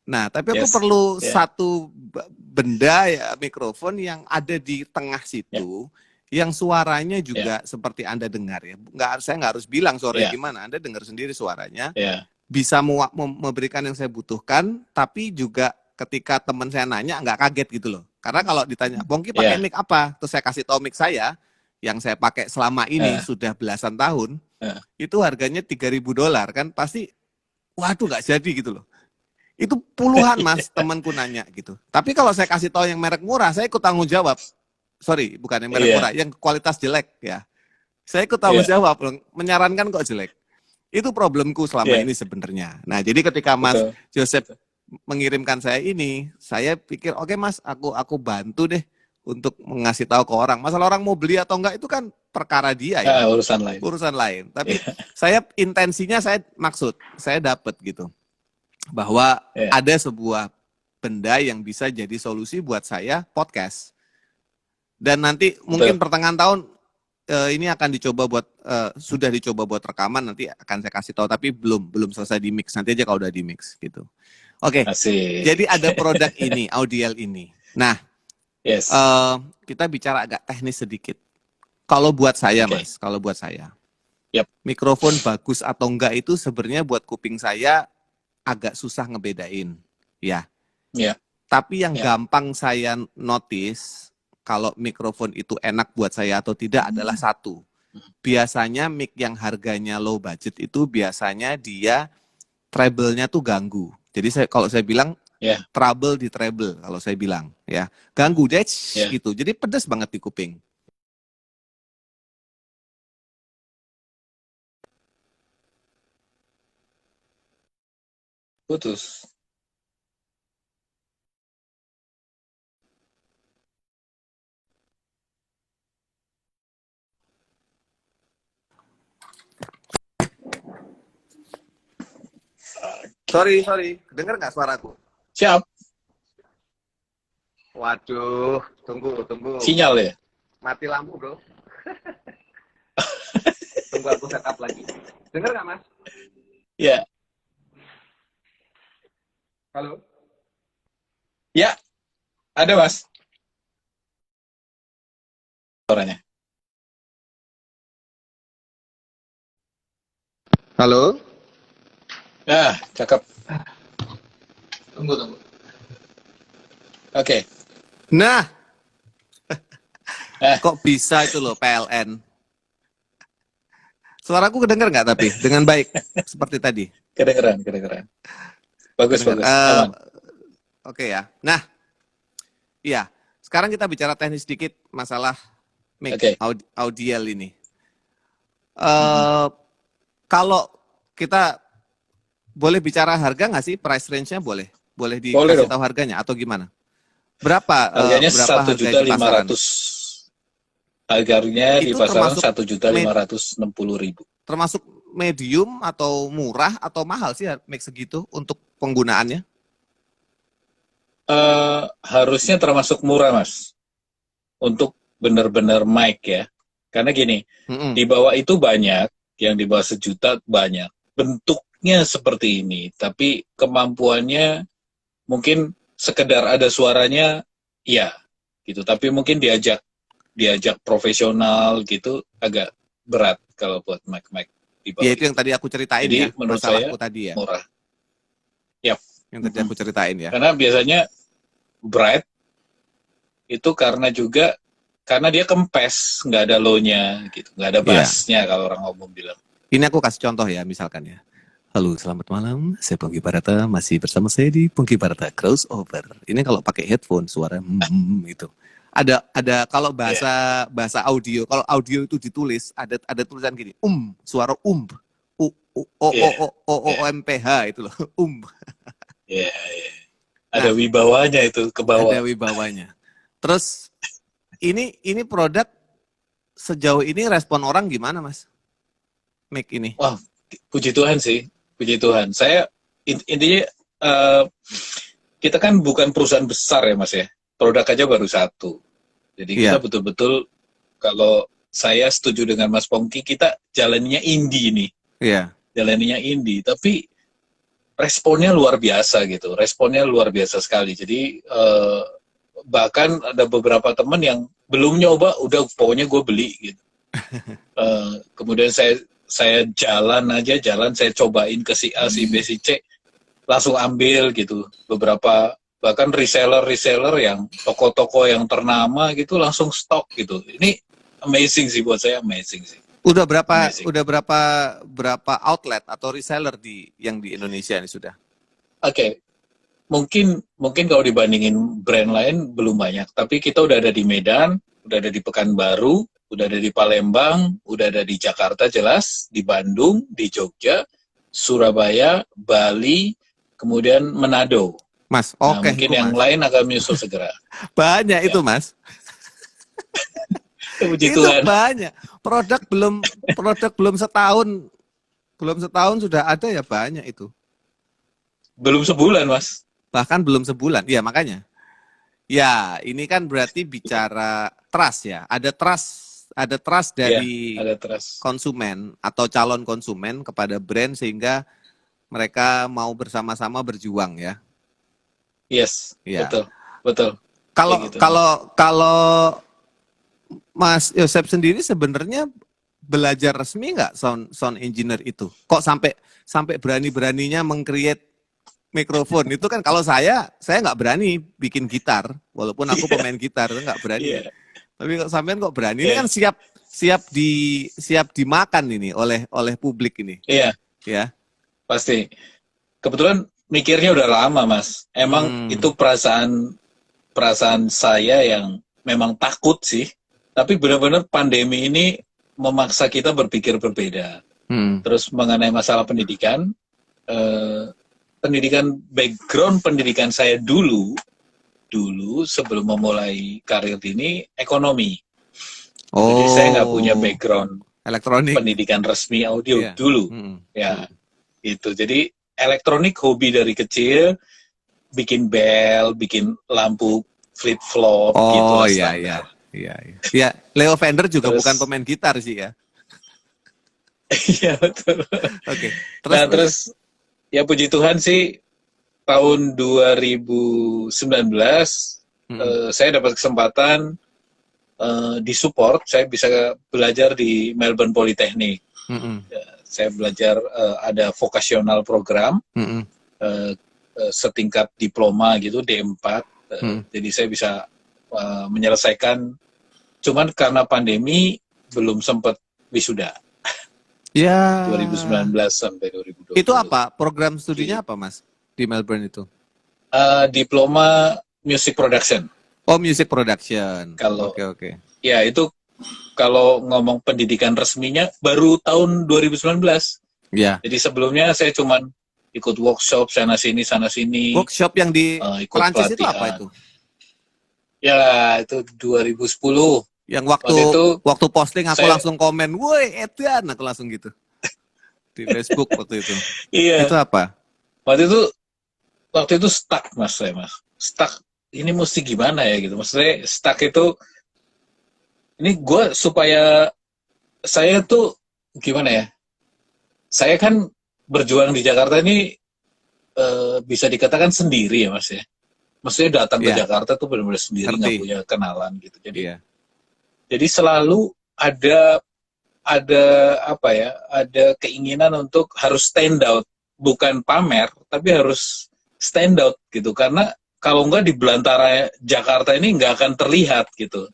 Nah, tapi aku perlu satu benda ya, mikrofon yang ada di tengah situ. Yang suaranya juga seperti Anda dengar ya. Saya nggak harus bilang suaranya gimana, Anda dengar sendiri suaranya. Bisa memberikan yang saya butuhkan, tapi juga ketika teman saya nanya nggak kaget gitu loh. Karena kalau ditanya, Bongki pakai mic apa? Terus saya kasih tahu mic saya, yang saya pakai selama ini sudah belasan tahun, itu harganya $3.000 kan, pasti waduh nggak jadi gitu loh. Itu puluhan Mas temanku nanya gitu. Tapi kalau saya kasih tahu yang merek murah, saya ikut tanggung jawab. Sorry, bukan yang merek murah, yang kualitas jelek ya. Saya ikut tanggung jawab, menyarankan kok jelek. Itu problemku selama ini sebenarnya. Nah, jadi ketika Mas Joseph mengirimkan saya ini, saya pikir oke, Mas, aku bantu deh untuk mengasih tahu ke orang. Masalah orang mau beli atau enggak itu kan perkara dia ya. Urusan lain. Tapi saya intensinya saya dapat gitu. Bahwa ada sebuah benda yang bisa jadi solusi buat saya, podcast. Dan nanti mungkin pertengahan tahun ini akan dicoba sudah dicoba buat rekaman, nanti akan saya kasih tahu, tapi belum selesai di mix, nanti aja kalau udah di mix gitu. Oke. Jadi ada produk ini, Audiel ini. Nah, kita bicara agak teknis sedikit. Kalau buat saya, Oke. Mas, kalau buat saya, Yap. mikrofon bagus atau enggak itu sebenarnya buat kuping saya agak susah ngebedain, ya. Ya. Tapi yang Ya. gampang saya notice kalau mikrofon itu enak buat saya atau tidak adalah satu. Biasanya mic yang harganya low budget itu biasanya dia treble-nya tuh ganggu. Jadi kalau saya bilang Ya. trouble di treble kalau saya bilang, ya. Ganggu deh Ya. gitu. Jadi pedas banget di kuping. Putus. Sorry. Dengar nggak suaraku? Siap. Waduh, tunggu. Sinyal ya? Mati lampu, bro. Tunggu aku setup lagi. Dengar nggak, Mas? Ya. Halo? Ya. Ada, Mas. Suaranya. Halo? Nah, cakep. Tunggu. Oke. Nah, Eh. kok bisa itu loh PLN? Suaraku kedengar nggak tapi dengan baik seperti tadi? Kedengeran. Bagus. Aman. Oke ya. Nah, iya. Sekarang kita bicara teknis sedikit masalah mic audial ini. Kalau kita boleh bicara harga nggak sih? Price range-nya boleh dikasih tahu harganya atau gimana? Berapa? Harganya Berapa 1.500.000. Harganya di Itu pasaran termasuk 1.560.000. Termasuk medium atau murah atau mahal sih mic segitu untuk penggunaannya? Harusnya termasuk murah, Mas. Untuk benar-benar mic ya. Karena gini, di bawah itu banyak, yang di bawah 1 juta banyak. Bentuknya seperti ini, tapi kemampuannya mungkin sekedar ada suaranya, ya, gitu. Tapi mungkin diajak profesional gitu agak berat kalau buat mic di bawah. Ya itu yang tadi aku ceritain. Jadi, ya, menurut masalahku saya tadi ya. Murah. Yap. Yang tadi aku ceritain ya. Karena biasanya bright itu karena dia kempes, nggak ada low-nya gitu, nggak ada bass-nya kalau orang umum bilang. Ini aku kasih contoh ya, misalkan ya. Halo, selamat malam. Saya Pongki Barata, masih bersama saya di Pongki Barata Crossover. Ini kalau pakai headphone suara itu. Ada kalau bahasa audio, kalau audio itu ditulis ada tulisan gini, suara OMPH itu loh, Iya. Ada wibawanya itu ke bawah. Ada wibawanya. Terus ini produk sejauh ini respon orang gimana, Mas? Mic ini. Wah, puji Tuhan sih. Puji Tuhan. Saya intinya kita kan bukan perusahaan besar ya, Mas ya. Produk aja baru 1. Jadi kita betul-betul, kalau saya setuju dengan Mas Pongki, kita jalannya indie nih. Iya. Jalannya indie, tapi responnya luar biasa gitu. Responnya luar biasa sekali. Jadi bahkan ada beberapa teman yang belum nyoba, udah pokoknya gue beli gitu. Kemudian saya jalan, saya cobain ke si A, si B, si C, langsung ambil gitu. Beberapa bahkan reseller yang toko-toko yang ternama gitu langsung stok gitu. Ini amazing sih buat saya, amazing sih. Udah berapa outlet atau reseller yang di Indonesia ini sudah? Oke. Mungkin kalau dibandingin brand lain belum banyak, tapi kita udah ada di Medan, udah ada di Pekanbaru, udah ada di Palembang, udah ada di Jakarta jelas, di Bandung, di Jogja, Surabaya, Bali, kemudian Manado. Mas, mungkin yang lain akan menyusul segera. Banyak itu, Mas. Puji itu Tuhan. Banyak. Produk belum setahun sudah ada ya, banyak itu. Belum sebulan, Mas. Bahkan belum sebulan. Ya, makanya. Ya, ini kan berarti bicara trust ya. Ada trust dari konsumen atau calon konsumen kepada brand sehingga mereka mau bersama-sama berjuang ya. Yes, ya. Betul. Kalau Mas Yosep sendiri sebenarnya belajar resmi nggak sound engineer itu? Kok sampai berani-beraninya meng-create mikrofon? Itu kan kalau saya nggak berani bikin gitar, walaupun aku pemain gitar, itu nggak berani. Tapi kok sampean kok berani? Ini kan siap dimakan ini oleh publik ini. Iya. Ya. Pasti. Kebetulan mikirnya udah lama, Mas. Emang itu perasaan saya yang memang takut sih. Tapi benar-benar pandemi ini memaksa kita berpikir berbeda. Terus mengenai masalah pendidikan, background pendidikan saya dulu sebelum memulai karir ini ekonomi. Jadi saya nggak punya background elektronik, pendidikan resmi audio dulu. Ya, itu. Jadi elektronik hobi dari kecil, bikin bel, bikin lampu flip flop gitu. Oh iya. Ya, Leo Fender juga bukan pemain gitar sih ya. Iya betul. Oke. Terus ya puji Tuhan sih tahun 2019 saya dapat kesempatan disupport, saya bisa belajar di Melbourne Polytechnic. Saya belajar ada vocational program setingkat diploma gitu D4. Jadi saya bisa menyelesaikan. Cuman karena pandemi belum sempat wisuda. Ya. 2019 sampai 2020. Itu apa? Program studinya apa, Mas? Di Melbourne itu? Diploma Music Production. Oh, Music Production. Kalau Oke. Ya, itu kalau ngomong pendidikan resminya baru tahun 2019. Ya. Jadi sebelumnya saya cuman ikut workshop sana sini. Workshop yang di Perancis itu apa itu? Ya, itu 2010. Yang waktu posting aku langsung komen, woi Edan, aku langsung gitu. Di Facebook waktu itu. Iya. Itu apa? Waktu itu stuck, Mas. Stuck, ini mesti gimana ya gitu. Maksudnya stuck itu, ini gue supaya, saya tuh gimana ya, saya kan berjuang di Jakarta ini bisa dikatakan sendiri ya Mas ya. Maksudnya datang ke Jakarta tuh benar-benar sendiri, nggak punya kenalan gitu. Jadi selalu ada keinginan untuk harus stand out, bukan pamer, tapi harus stand out gitu. Karena kalau nggak di belantara Jakarta ini nggak akan terlihat gitu.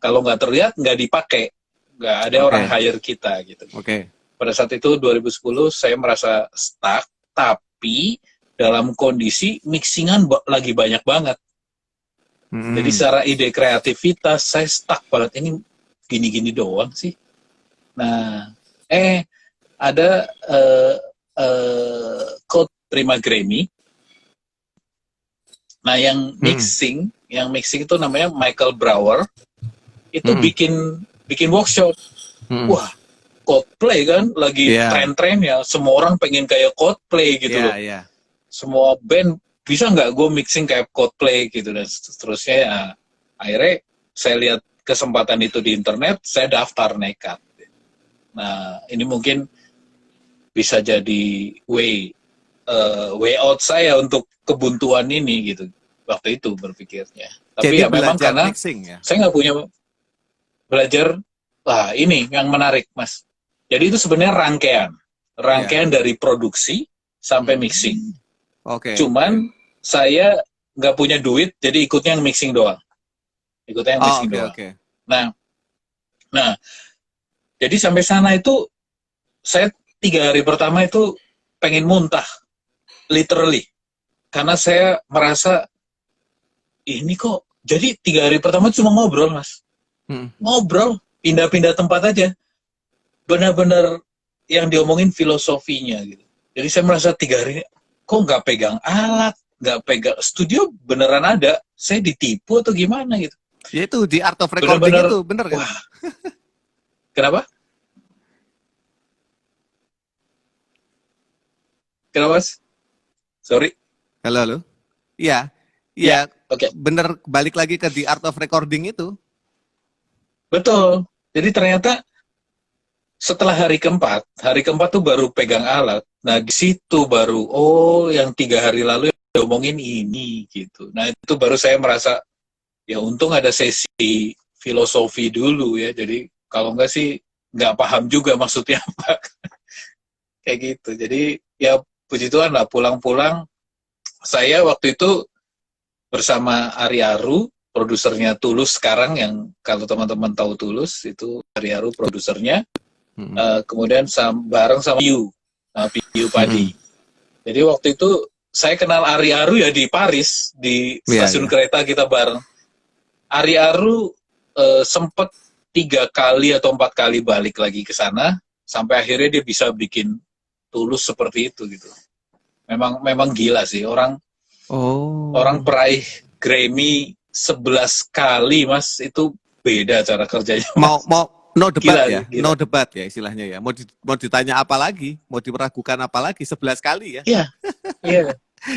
Kalau nggak terlihat, nggak dipakai, nggak ada orang hire kita gitu. Pada saat itu 2010 saya merasa stuck, tapi dalam kondisi mixingan lagi banyak banget. Jadi secara ide kreativitas saya stuck banget, ini gini-gini doang sih. Nah, ada Code terima Grammy. Nah, yang mixing itu namanya Michael Brower. Itu bikin workshop. Wah, Coldplay kan lagi tren-tren ya. Semua orang pengen kayak Coldplay gitu loh. Semua band, bisa nggak gue mixing kayak Coldplay gitu, dan seterusnya ya. Akhirnya saya lihat kesempatan itu di internet, saya daftar nekat. Nah, ini mungkin bisa jadi way out saya untuk kebuntuan ini gitu. Waktu itu berpikirnya. Tapi jadi ya memang karena mixing, ya? Saya nggak punya belajar. Wah, ini yang menarik, Mas. Jadi itu sebenarnya rangkaian dari produksi sampai mixing. Cuman saya nggak punya duit, jadi ikutnya yang mixing doang. Nah, jadi sampai sana itu saya 3 hari pertama itu pengen muntah, literally, karena saya merasa ini kok. Jadi 3 hari pertama cuma ngobrol, Mas. Ngobrol, pindah-pindah tempat aja. Benar-benar yang diomongin filosofinya gitu. Jadi saya merasa 3 hari kok nggak pegang alat, nggak pegang studio, beneran ada. Saya ditipu atau gimana gitu. Ya itu di Art of Recording itu, bener kan? Wah. Kenapa? Kenapa, Mas? Sorry. Halo. Iya. Bener, balik lagi ke The Art of Recording itu. Betul. Jadi ternyata setelah hari keempat tuh baru pegang alat. Nah, di situ baru, yang 3 hari lalu ngomongin ini gitu. Nah, itu baru saya merasa, ya untung ada sesi filosofi dulu ya. Jadi kalau enggak sih nggak paham juga maksudnya apa. Kayak gitu. Jadi ya puji Tuhan lah, pulang-pulang saya waktu itu bersama Ari Aru, produsernya Tulus sekarang, yang kalau teman-teman tahu Tulus itu Ari Aru produsernya. Kemudian bareng sama Piyu Padi. Jadi waktu itu saya kenal Ari Aru ya di Paris, di stasiun kereta kita bareng. Ari Aru sempat 3 kali atau 4 kali balik lagi ke sana, sampai akhirnya dia bisa bikin Tulus seperti itu gitu. Memang gila sih orang peraih Grammy 11 kali, Mas, itu beda cara kerjanya. Mas. Mau no debat gila, ya, gila. no debat ya istilahnya ya. Mau ditanya apa lagi? Mau diragukan apa lagi? 11 kali ya?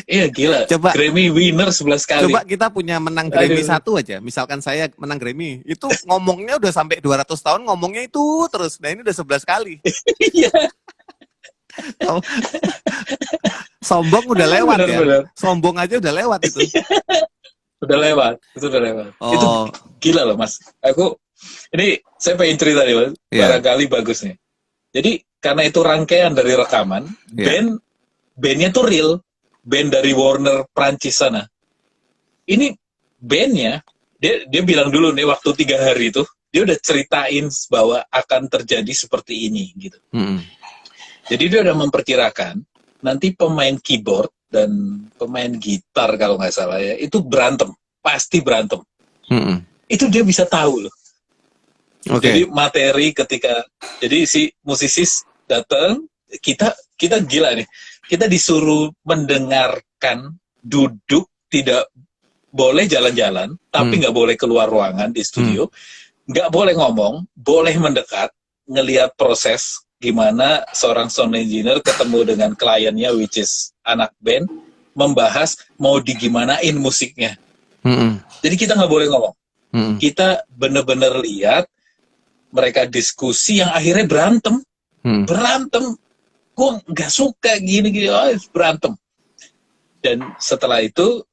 Iya gila. Coba Grammy winner 11 kali. Coba kita punya menang Grammy 1 aja. Misalkan saya menang Grammy, itu ngomongnya udah sampai 200 tahun ngomongnya itu terus. Nah ini udah 11 kali. Iya. Sombong udah lewat bener, ya. Bener. Sombong aja udah lewat itu. Udah lewat. Itu gila loh, Mas. Ini saya pengen cerita nih, Mas. Barangkali bagus nih. Jadi karena itu rangkaian dari rekaman, bandnya tuh real, band dari Warner Prancis sana. Ini bandnya, dia bilang dulu nih waktu 3 hari itu, dia udah ceritain bahwa akan terjadi seperti ini gitu. Jadi dia udah memperkirakan nanti pemain keyboard dan pemain gitar kalau nggak salah ya, itu berantem, pasti berantem. Itu dia bisa tahu loh. Jadi materi jadi si musisi datang, kita gila nih, kita disuruh mendengarkan, duduk, tidak boleh jalan-jalan, tapi nggak boleh keluar ruangan di studio, nggak boleh ngomong, boleh mendekat, ngelihat proses gimana seorang sound engineer ketemu dengan kliennya, which is anak band, membahas mau digimanain musiknya. Jadi kita nggak boleh ngomong. Kita bener-bener lihat mereka diskusi yang akhirnya berantem. Gue nggak suka gini, berantem. Dan setelah itu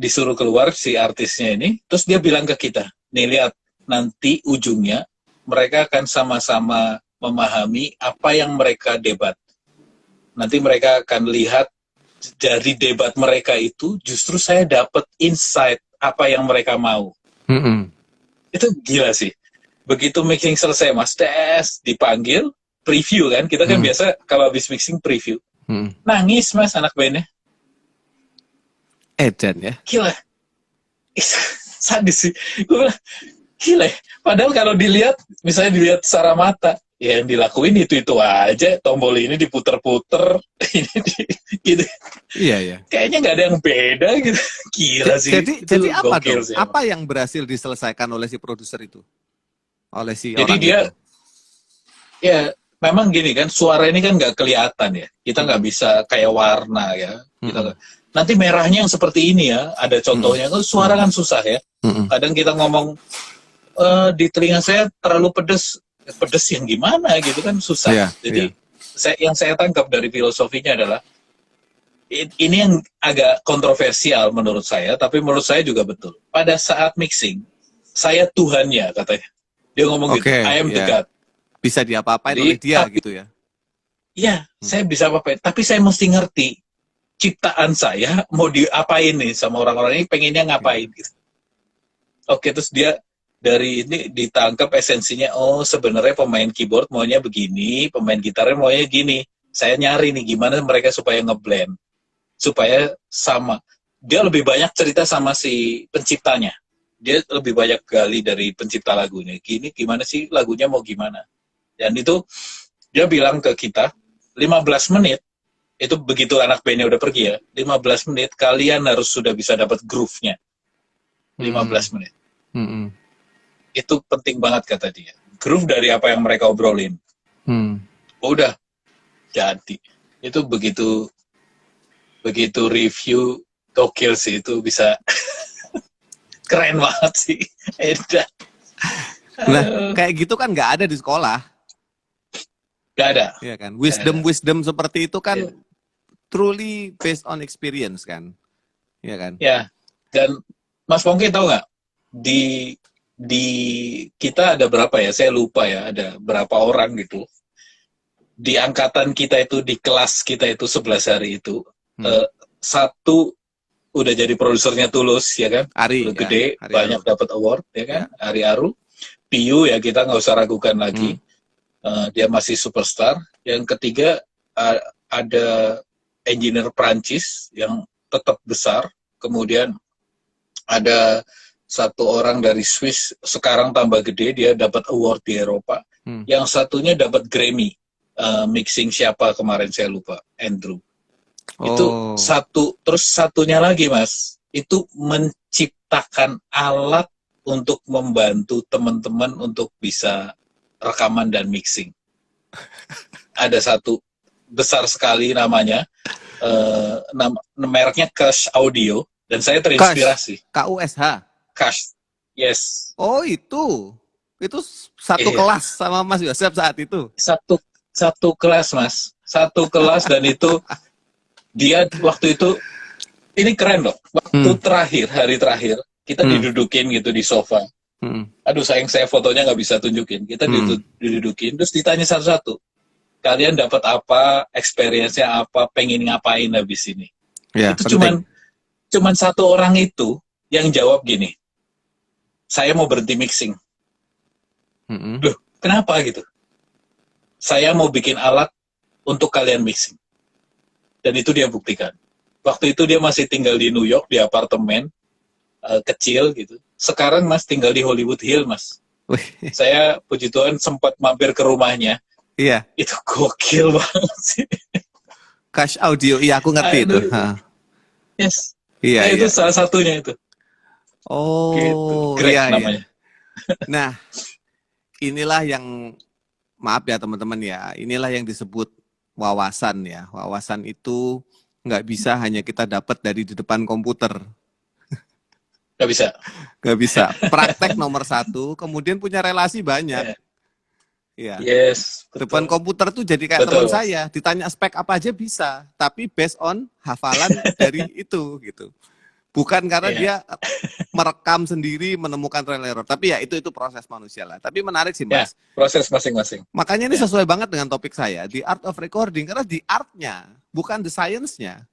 disuruh keluar si artisnya ini, terus dia bilang ke kita, nih lihat, nanti ujungnya mereka akan sama-sama memahami apa yang mereka debat. Nanti mereka akan lihat dari debat mereka itu, justru saya dapat insight apa yang mereka mau. Itu gila sih. Begitu mixing selesai, Mas, dipanggil, preview kan, kita kan biasa kalau habis mixing preview. Nangis, Mas, anak bandnya. Edan ya? Gila. Sadis sih. Gue bilang, gila. Padahal kalau dilihat, misalnya dilihat secara mata, ya yang dilakuin itu aja, tombol ini diputer-puter, ini gitu. Iya. Kayaknya nggak ada yang beda gitu. Gila sih. Jadi apa dong? Sih, apa yang berhasil diselesaikan oleh si produser itu? Oleh si jadi orang dia, itu? Ya memang gini kan, suara ini kan nggak kelihatan ya. Kita nggak bisa kayak warna ya. Nanti merahnya yang seperti ini ya, ada contohnya. Suara kan susah ya. Kadang kita ngomong, di telinga saya terlalu pedes yang gimana gitu kan, susah. Jadi yang saya tangkap dari filosofinya adalah ini yang agak kontroversial menurut saya, tapi menurut saya juga betul. Pada saat mixing, saya Tuhannya, katanya. Dia ngomong gitu, I am the God. Bisa diapa-apain oleh dia gitu ya? Iya, saya bisa apa-apain. Tapi saya mesti ngerti ciptaan saya mau diapain nih sama orang-orang ini, pengennya ngapain gitu. Terus dia dari ini ditangkap esensinya, sebenarnya pemain keyboard maunya begini, pemain gitarnya maunya gini. Saya nyari nih gimana mereka supaya ngeblend, supaya sama. Dia lebih banyak cerita sama si penciptanya. Dia lebih banyak gali dari pencipta lagunya. Gimana sih lagunya mau gimana. Dan itu dia bilang ke kita, 15 menit, itu begitu anak bandnya udah pergi ya, 15 menit kalian harus sudah bisa dapat groove-nya. 15 menit. Itu penting banget kata dia. Groove dari apa yang mereka obrolin. Udah jadi. Itu begitu review gokil sih, itu bisa keren banget sih. Edan. Nah, kayak gitu kan nggak ada di sekolah. Nggak ada. Iya kan. Wisdom seperti itu kan truly based on experience kan. Iya kan. Ya. Dan Mas Pongki tahu nggak, di di kita ada berapa ya? Saya lupa ya, ada berapa orang gitu. Di angkatan kita itu, di kelas kita itu 11 hari itu, satu udah jadi produsernya Tulus, ya kan? Ari, udah gede, Ari banyak Aru. dapat award, ya kan? Ari Aru. Piyu ya kita nggak usah ragukan lagi. Dia masih superstar. Yang ketiga ada engineer Prancis yang tetap besar. Kemudian ada satu orang dari Swiss, sekarang tambah gede, dia dapat award di Eropa. Yang satunya dapat Grammy. Mixing siapa kemarin saya lupa, Andrew. Itu satu, terus satunya lagi Mas, itu menciptakan alat untuk membantu teman-teman untuk bisa rekaman dan mixing. Ada satu besar sekali namanya, mereknya Kush Audio, dan saya terinspirasi. KUSH. Kush, yes. Oh itu satu kelas sama Mas Yosef saat itu. Satu kelas Mas, satu kelas, dan itu dia waktu itu, ini keren loh. Waktu hari terakhir kita didudukin gitu di sofa. Aduh sayang saya fotonya nggak bisa tunjukin. Kita didudukin terus ditanya satu-satu. Kalian dapat apa? Experience-nya apa? Pengen ngapain habis ini? Ya, itu cuman satu orang itu yang jawab gini. Saya mau berhenti mixing. Loh, kenapa gitu? Saya mau bikin alat untuk kalian mixing. Dan itu dia buktikan. Waktu itu dia masih tinggal di New York, di apartemen kecil gitu. Sekarang Mas tinggal di Hollywood Hill, Mas. Saya puji Tuhan sempat mampir ke rumahnya. Iya. Itu gokil banget sih. Kush Audio, iya aku ngerti itu. Yes. Iya, itu salah satunya itu. Oh, gitu. Great iya, namanya. Nah, inilah yang, maaf ya teman-teman ya, inilah yang disebut wawasan ya. Wawasan itu nggak bisa hanya kita dapat dari di depan komputer. Nggak bisa. Nggak bisa. Praktek nomor 1, kemudian punya relasi banyak. Ya. Yes. Betul. Depan komputer tuh jadi kayak teman saya, ditanya spek apa aja bisa, tapi based on hafalan dari itu gitu. Bukan karena dia merekam sendiri menemukan trial error, tapi ya itu proses manusia lah. Tapi menarik sih Mas. Proses masing-masing. Makanya ini sesuai banget dengan topik saya, the art of recording, karena the art-nya bukan the science-nya,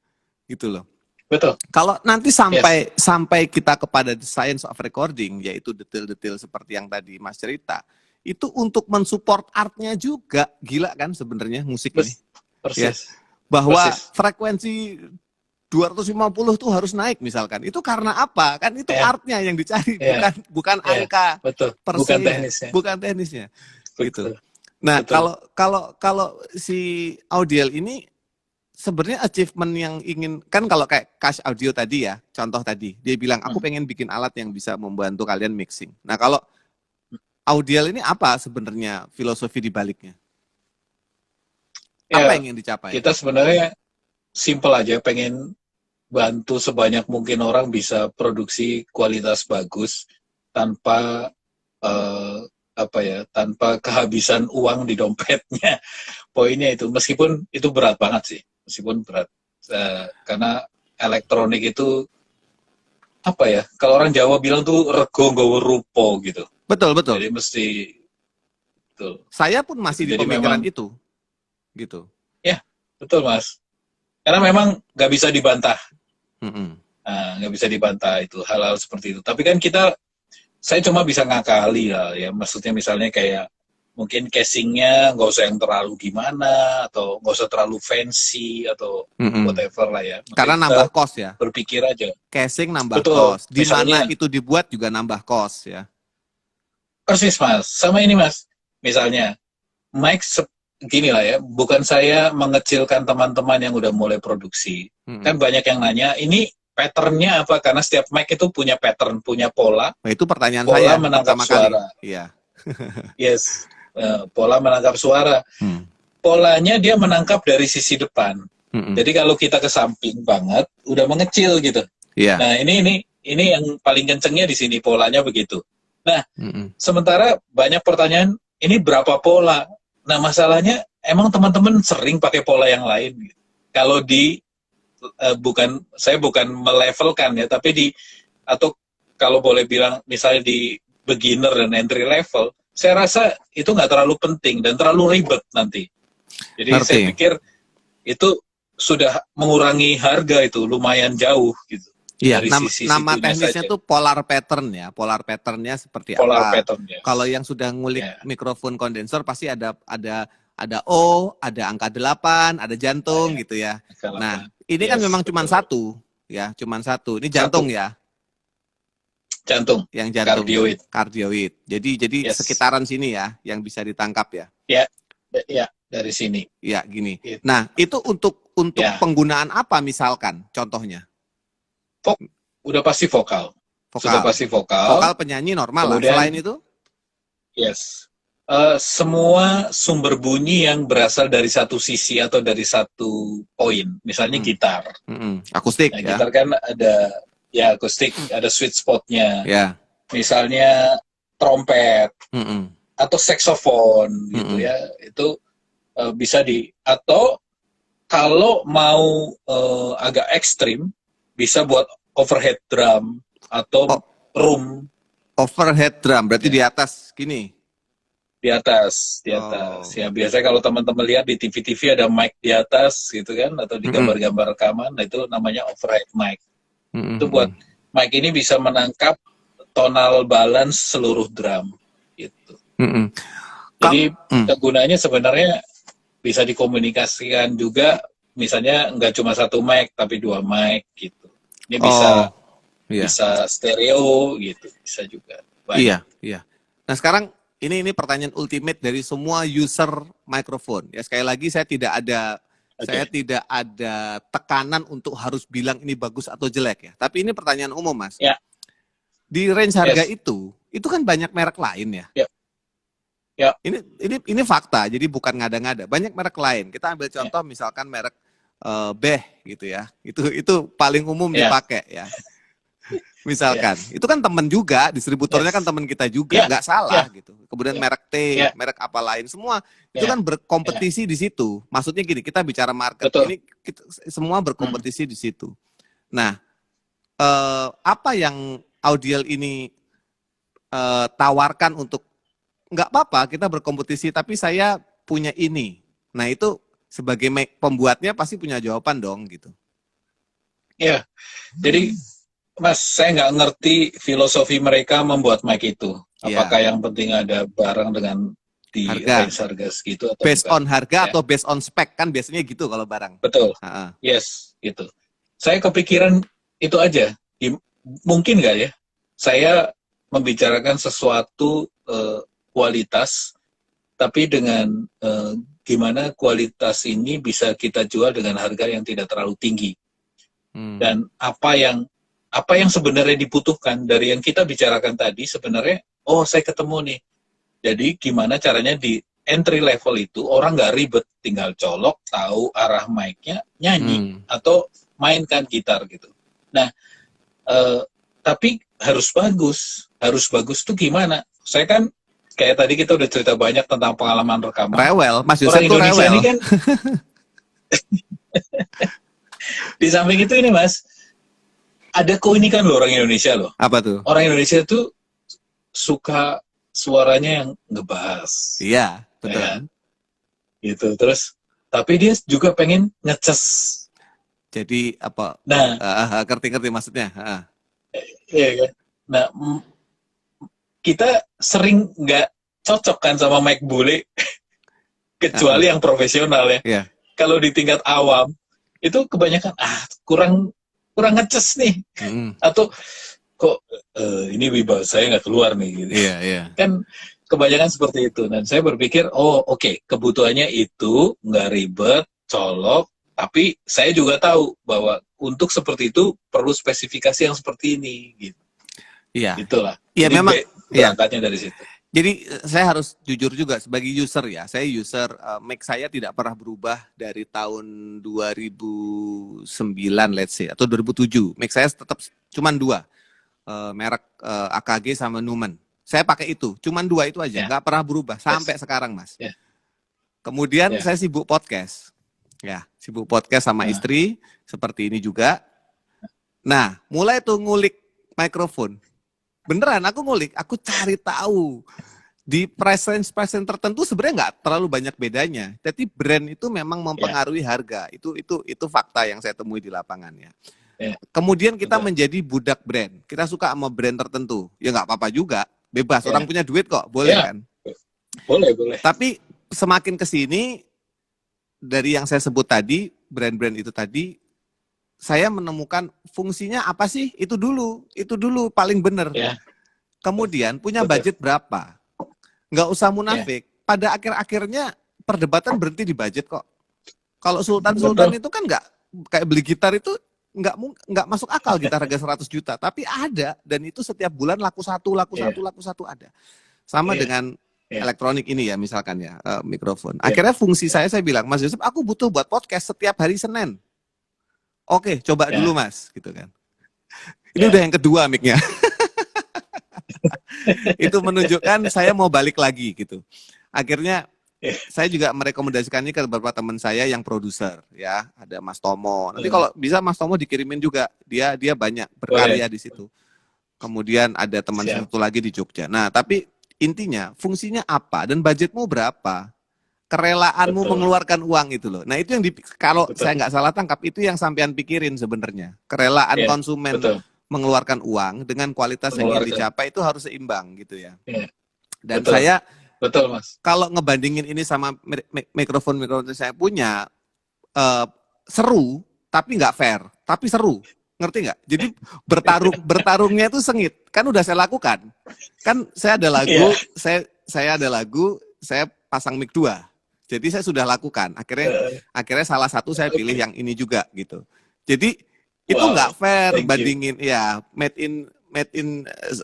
gitu loh. Betul. Kalau nanti sampai kita kepada the science of recording, yaitu detail-detail seperti yang tadi Mas cerita, itu untuk mensupport art-nya juga, gila kan sebenarnya musik ini. Persis. Ya. Bahwa frekuensi 250 tuh harus naik misalkan. Itu karena apa? Kan itu art-nya yang dicari, bukan angka. Betul. Bukan teknisnya. Gitu. Nah, kalau si Audiel ini sebenarnya achievement yang ingin, kan kalau kayak Kush Audio tadi ya, contoh tadi, dia bilang aku pengen bikin alat yang bisa membantu kalian mixing. Nah, kalau Audiel ini apa sebenarnya filosofi di baliknya? Apa yang ingin dicapai? Kita sebenarnya simple aja, pengen bantu sebanyak mungkin orang bisa produksi kualitas bagus tanpa tanpa kehabisan uang di dompetnya. Poinnya itu, meskipun itu berat banget sih, karena elektronik itu apa ya? Kalau orang Jawa bilang tuh rego nggawa rupo gitu. Betul. Jadi mesti betul. Saya pun masih di pemikiran itu, gitu. Ya, betul Mas. Karena memang nggak bisa dibantah. Nggak bisa dibantah itu hal-hal seperti itu. Tapi kan saya cuma bisa ngakali lah ya. Maksudnya misalnya kayak mungkin casingnya nggak usah yang terlalu gimana, atau nggak usah terlalu fancy atau whatever lah ya. Mungkin karena nambah cost ya. Berpikir aja. Casing nambah cost. Di mana itu dibuat juga nambah cost ya. Persis Mas. Sama ini Mas. Misalnya mic gini lah ya, bukan saya mengecilkan teman-teman yang udah mulai produksi. Kan banyak yang nanya, ini patternnya apa? Karena setiap mic itu punya pattern, punya pola. Nah, itu pertanyaan pola saya menangkap suara. Iya. Yes, pola menangkap suara. Polanya dia menangkap dari sisi depan. Jadi kalau kita ke samping banget, udah mengecil gitu. Iya. Nah ini yang paling kencengnya di sini, polanya begitu. Nah, sementara banyak pertanyaan, ini berapa pola? Nah, masalahnya emang teman-teman sering pakai pola yang lain. Kalau saya bukan melevelkan ya, tapi atau kalau boleh bilang misalnya di beginner dan entry level, saya rasa itu nggak terlalu penting dan terlalu ribet nanti. Jadi saya pikir itu sudah mengurangi harga itu lumayan jauh gitu. Iya, dari sisi nama teknisnya saja. tuh polar pattern ya. Polar patternnya seperti Polar apa? pattern, yes. Kalau yang sudah ngulik mikrofon kondensor pasti ada O, ada angka 8, ada jantung gitu ya. Nah, ini kan memang cuma satu ya, cuma satu. Ini jantung ya. Jantung. Yang jantung. Kardioid. Kardioid. Jadi sekitaran sini ya yang bisa ditangkap ya. Ya, dari sini. Ya, gini. Gitu. Nah, itu untuk penggunaan apa misalkan contohnya? Udah pasti vokal. Sudah pasti vokal. Vokal penyanyi normal. Kemudian, lah. Selain itu? Yes. Semua sumber bunyi yang berasal dari satu sisi atau dari satu poin. Misalnya gitar. Akustik nah, ya. Gitar kan ada akustik, ada sweet spotnya. Ya. Misalnya trompet atau saksofon gitu ya. Itu bisa atau kalau mau agak ekstrim bisa buat overhead drum atau room. Overhead drum berarti di atas gini. Di atas. Ya biasanya kalau teman-teman lihat di TV-TV ada mic di atas gitu kan, atau di gambar-gambar rekaman, nah itu namanya overhead mic. Itu buat mic ini bisa menangkap tonal balance seluruh drum gitu. Jadi kegunaannya sebenarnya bisa dikomunikasikan juga, misalnya nggak cuma satu mic tapi 2 mic gitu. Ini bisa stereo gitu, bisa juga. Banyak. Iya. Nah sekarang ini pertanyaan ultimate dari semua user mikrofon. Ya sekali lagi saya tidak ada tekanan untuk harus bilang ini bagus atau jelek ya. Tapi ini pertanyaan umum Mas. Ya. Di range harga itu kan banyak merek lain ya. Ya. Ini fakta, jadi bukan ngada-ngada. Banyak merek lain. Kita ambil contoh misalkan merek Beh gitu ya. Itu paling umum dipakai ya. Misalkan, itu kan teman juga, distributornya kan teman kita juga, nggak salah gitu. Kemudian merek T, merek apa lain, semua itu kan berkompetisi di situ. Maksudnya gini, kita bicara market, ini semua berkompetisi di situ. Nah, apa yang Audiel ini tawarkan untuk, nggak apa-apa kita berkompetisi, tapi saya punya ini. Nah itu sebagai pembuatnya pasti punya jawaban dong gitu. Iya, jadi Mas, saya nggak ngerti filosofi mereka membuat mic itu. Apakah yang penting ada barang dengan di harga segitu? Atau based on harga atau based on spek, kan biasanya gitu kalau barang. Betul, yes, gitu. Saya kepikiran itu aja. Mungkin nggak ya, saya membicarakan sesuatu kualitas, tapi dengan gimana kualitas ini bisa kita jual dengan harga yang tidak terlalu tinggi. Dan apa yang sebenarnya dibutuhkan dari yang kita bicarakan tadi sebenarnya, saya ketemu nih. Jadi gimana caranya di entry level itu orang nggak ribet, tinggal colok, tahu arah mic-nya, nyanyi atau mainkan gitar gitu. Nah, tapi harus bagus tuh gimana? Saya kan kayak tadi kita udah cerita banyak tentang pengalaman rekaman. Rewel, Mas Yusuf tuh Indonesia rewel. Ini kan di samping itu ini Mas, ada keunikan loh orang Indonesia loh. Apa tuh? Orang Indonesia tuh suka suaranya yang ngebas. Iya, betul. Ya, gitu. Terus, tapi dia juga pengen ngecas. Jadi apa? Nah, ngerti maksudnya. Iya kan. Nah, kita sering nggak cocok kan sama mic bule, kecuali yang profesional ya. Yeah. Kalau di tingkat awam itu kebanyakan kurang ngecas nih, atau kok ini wibawa saya nggak keluar nih gitu. Kan kebanyakan seperti itu. Dan saya berpikir oke, kebutuhannya itu nggak ribet, colok, tapi saya juga tahu bahwa untuk seperti itu perlu spesifikasi yang seperti ini gitu. Iya. Itulah. Iya memang. Berangkatnya dari situ. Jadi saya harus jujur juga sebagai user ya. Saya user mic saya tidak pernah berubah dari tahun 2009 let's say atau 2007. Mic saya tetap cuman 2. Merek AKG sama Neumann. Saya pakai itu, cuman 2 itu aja, nggak pernah berubah sampai sekarang, Mas. Kemudian saya sibuk podcast. Ya, sibuk podcast sama istri seperti ini juga. Nah, mulai tuh ngulik mikrofon. beneran aku ngulik, aku cari tahu di price range tertentu sebenarnya nggak terlalu banyak bedanya. Jadi brand itu memang mempengaruhi harga. Itu fakta yang saya temui di lapangan ya. Kemudian kita menjadi budak brand. Kita suka sama brand tertentu. Ya nggak apa-apa juga. Bebas. Orang punya duit kok. Boleh kan? Boleh. Tapi semakin ke sini, dari yang saya sebut tadi, brand-brand itu tadi, saya menemukan fungsinya apa sih? Itu dulu paling benar. Kemudian punya budget berapa? Nggak usah munafik. Pada akhir-akhirnya perdebatan berhenti di budget kok. Kalau Sultan itu kan nggak kayak beli gitar itu nggak masuk akal gitar harga 100 juta, tapi ada, dan itu setiap bulan laku satu ada. Sama dengan elektronik ini ya, misalkan ya, mikrofon. Akhirnya fungsi saya bilang, Mas Yosep, aku butuh buat podcast setiap hari Senin. Oke, coba dulu Mas, gitu kan. Ini udah yang kedua mic-nya. Itu menunjukkan saya mau balik lagi gitu. Akhirnya saya juga merekomendasikan ini ke beberapa teman saya yang produser ya, ada Mas Tomo. Nanti kalau bisa Mas Tomo dikirimin juga, dia banyak berkarya di situ. Kemudian ada teman satu lagi di Jogja. Nah, tapi intinya fungsinya apa dan budgetmu berapa? Kerelaanmu mengeluarkan uang itu loh. Nah, itu yang kalau saya nggak salah tangkap, itu yang sampean pikirin sebenarnya. Kerelaan konsumen mengeluarkan uang dengan kualitas yang ingin dicapai itu harus seimbang gitu ya. Dan saya Mas. Kalau ngebandingin ini sama mikrofon yang saya punya, seru, tapi nggak fair, tapi seru, ngerti nggak? Jadi bertarungnya itu sengit, kan udah saya lakukan, kan saya ada lagu, saya ada lagu, saya pasang mic 2, jadi saya sudah lakukan, akhirnya salah satu saya pilih yang ini juga gitu, jadi itu nggak fair bandingin, ya made in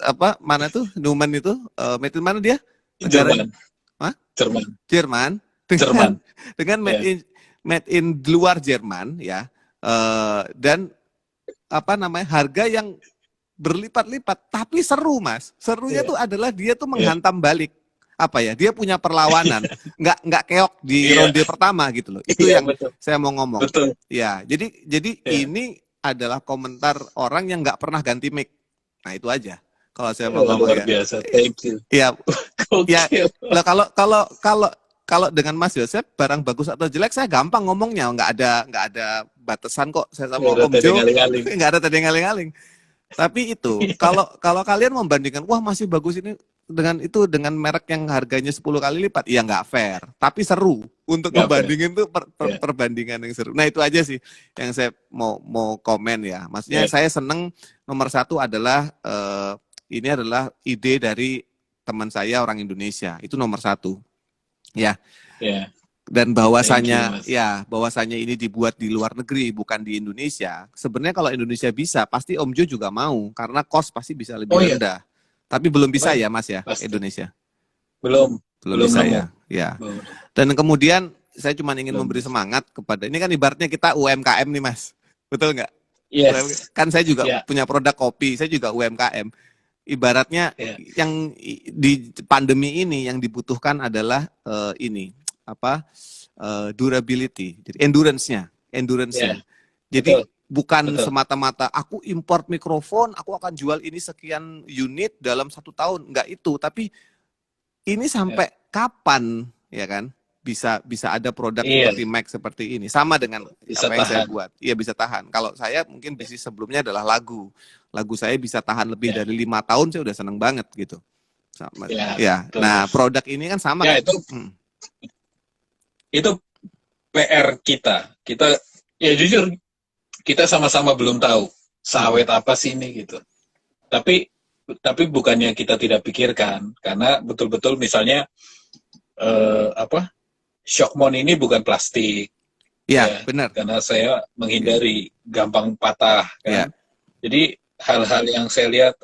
apa mana tuh Numan itu, made in mana dia? Jerman dengan made in di luar Jerman ya, dan apa namanya, harga yang berlipat-lipat tapi seru Mas. Serunya tuh adalah dia tuh menghantam balik, apa ya, dia punya perlawanan, nggak keok di ronde pertama gitu loh. Itu yang saya mau ngomong. Ya, jadi ini adalah komentar orang yang nggak pernah ganti mic. Nah, itu aja. Kalau saya mau ngomong luar biasa, thank you. Ya, nah, kalau dengan Mas Yosep barang bagus atau jelek saya gampang ngomongnya, nggak ada batasan kok. Saya sama Om Jo nggak ada tadi ngaling-ngaling. Tapi itu kalau kalian membandingkan, wah masih bagus ini dengan merek yang harganya 10 kali lipat, ya nggak fair. Tapi seru untuk membandingin tuh perbandingan yang seru. Nah, itu aja sih yang saya mau komen ya. Maksudnya saya seneng nomor satu adalah ini adalah ide dari teman saya orang Indonesia, itu nomor satu, ya. Dan bahwasanya ini dibuat di luar negeri bukan di Indonesia. Sebenarnya kalau Indonesia bisa, pasti Om Jo juga mau, karena cost pasti bisa lebih rendah. Tapi belum bisa ya Mas ya, pasti. Indonesia. Belum bisa ya. Dan kemudian saya cuma ingin memberi semangat kepada, ini kan ibaratnya kita UMKM nih Mas, betul nggak? Yes. Kan saya juga punya produk kopi, saya juga UMKM. Ibaratnya yang di pandemi ini yang dibutuhkan adalah durability, jadi endurance-nya. Jadi bukan semata-mata aku import mikrofon, aku akan jual ini sekian unit dalam 1 tahun, enggak itu. Tapi ini sampai kapan, ya kan? Bisa ada produk seperti Mac seperti ini, sama dengan apa yang saya buat. Iya, bisa tahan. Kalau saya mungkin bisnis sebelumnya adalah lagu saya bisa tahan lebih dari 5 tahun, saya udah seneng banget gitu. Sama. Nah produk ini kan sama. Kan? Itu PR kita ya jujur kita sama-sama belum tahu sawet apa sih ini gitu. Tapi bukannya kita tidak pikirkan, karena betul-betul misalnya Shockmon ini bukan plastik. Ya, benar. Karena saya menghindari gampang patah kan. Jadi hal-hal yang saya lihat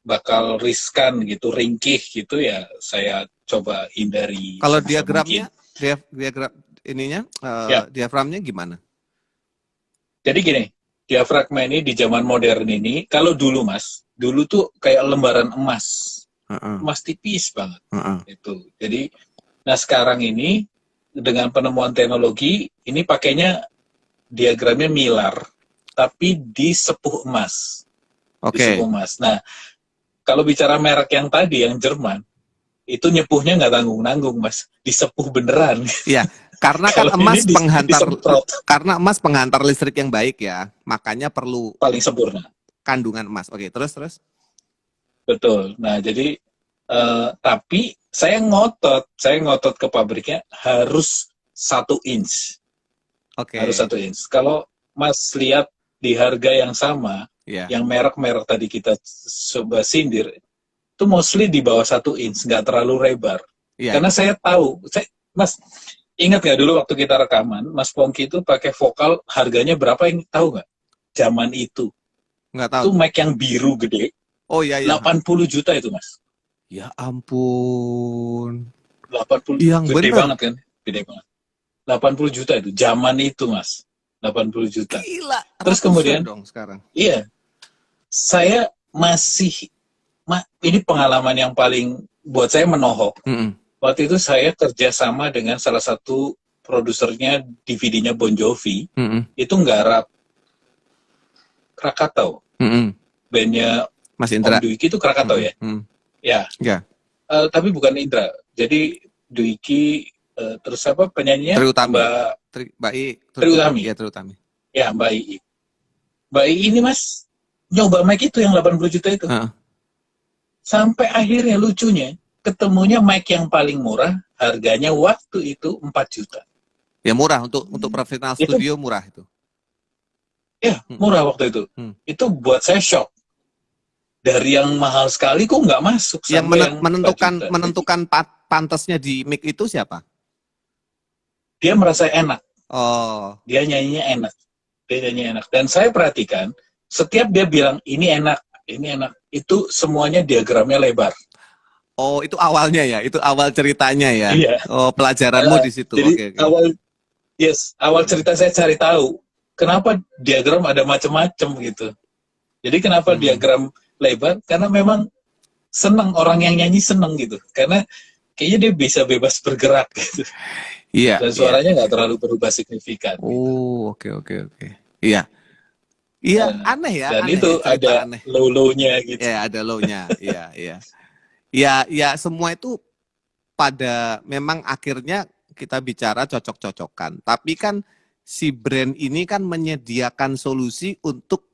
bakal riskan gitu, ringkih gitu ya, saya coba hindari. Kalau diagramnya, diagram ininya, diaframnya gimana? Jadi gini, diafragma ini di zaman modern ini, kalau dulu Mas, dulu tuh kayak lembaran emas, emas tipis banget. Itu. Jadi, nah sekarang ini dengan penemuan teknologi ini pakainya diagramnya milar, tapi di sepuh emas. Oke. Emas. Nah, kalau bicara merek yang tadi, yang Jerman, itu nyepuhnya nggak tanggung-nanggung, Mas. Disepuh beneran. Iya, karena kan Kalau emas ini disemprot. karena emas penghantar listrik yang baik ya, makanya perlu Paling sempurna. kandungan emas. Oke, terus. Betul. Nah, jadi tapi saya ngotot ke pabriknya harus 1 inch. Oke. Harus 1 inch. Kalau Mas lihat di harga yang sama, yang merek-merek tadi kita coba sindir, itu mostly di bawah 1 inch, nggak terlalu lebar. Karena saya tahu, Mas, ingat nggak dulu waktu kita rekaman, Mas Pongki itu pakai vokal harganya berapa, yang tahu nggak? Zaman itu. Nggak tahu. Itu mic yang biru gede. Oh iya. 80 juta itu, Mas. Ya ampun. 80, yang gede bener banget kan? Gede banget. 80 juta itu, zaman itu, Mas. 80 juta. Gila. Terus kemudian dong sekarang. Iya. Saya masih ini pengalaman yang paling buat saya menohok. Waktu itu saya kerjasama dengan salah satu produsernya DVD-nya Bon Jovi. Itu nggarap Krakatau. Bandnya Mas Indra. Om Dwiki itu Krakatau ya? Ya. Tapi bukan Indra. Jadi Dwiki, terus apa penyanyinya? Mbak Triutami. Ya, Triutami. Ya, Mbak Ii. Mbak Ii ini, Mas, nyoba mic itu yang 80 juta itu. Sampai akhirnya lucunya, ketemunya mic yang paling murah, harganya waktu itu 4 juta. Ya murah, untuk profesional studio murah itu. Ya, murah waktu itu. Itu buat saya shock. Dari yang mahal sekali kok nggak masuk. Yang menentukan pantasnya di mic itu siapa? Dia merasa enak. Oh. Dia nyanyinya enak. Dan saya perhatikan, setiap dia bilang ini enak, itu semuanya diagramnya lebar. Oh, itu awalnya ya? Itu awal ceritanya ya? Iya. Oh, pelajaranmu di situ. Jadi awal cerita saya cari tahu kenapa diagram ada macam-macam gitu. Jadi kenapa diagram lebar? Karena memang senang, orang yang nyanyi senang gitu. Karena kayaknya dia bisa bebas bergerak gitu. Iya. Dan suaranya nggak terlalu berubah signifikan. Oh, oke. Iya. Iya, aneh ya. Dan aneh, itu ada low-nya gitu. Ya, ada low-nya. Iya. Ya, semua itu pada memang akhirnya kita bicara cocok-cocokan. Tapi kan si brand ini kan menyediakan solusi untuk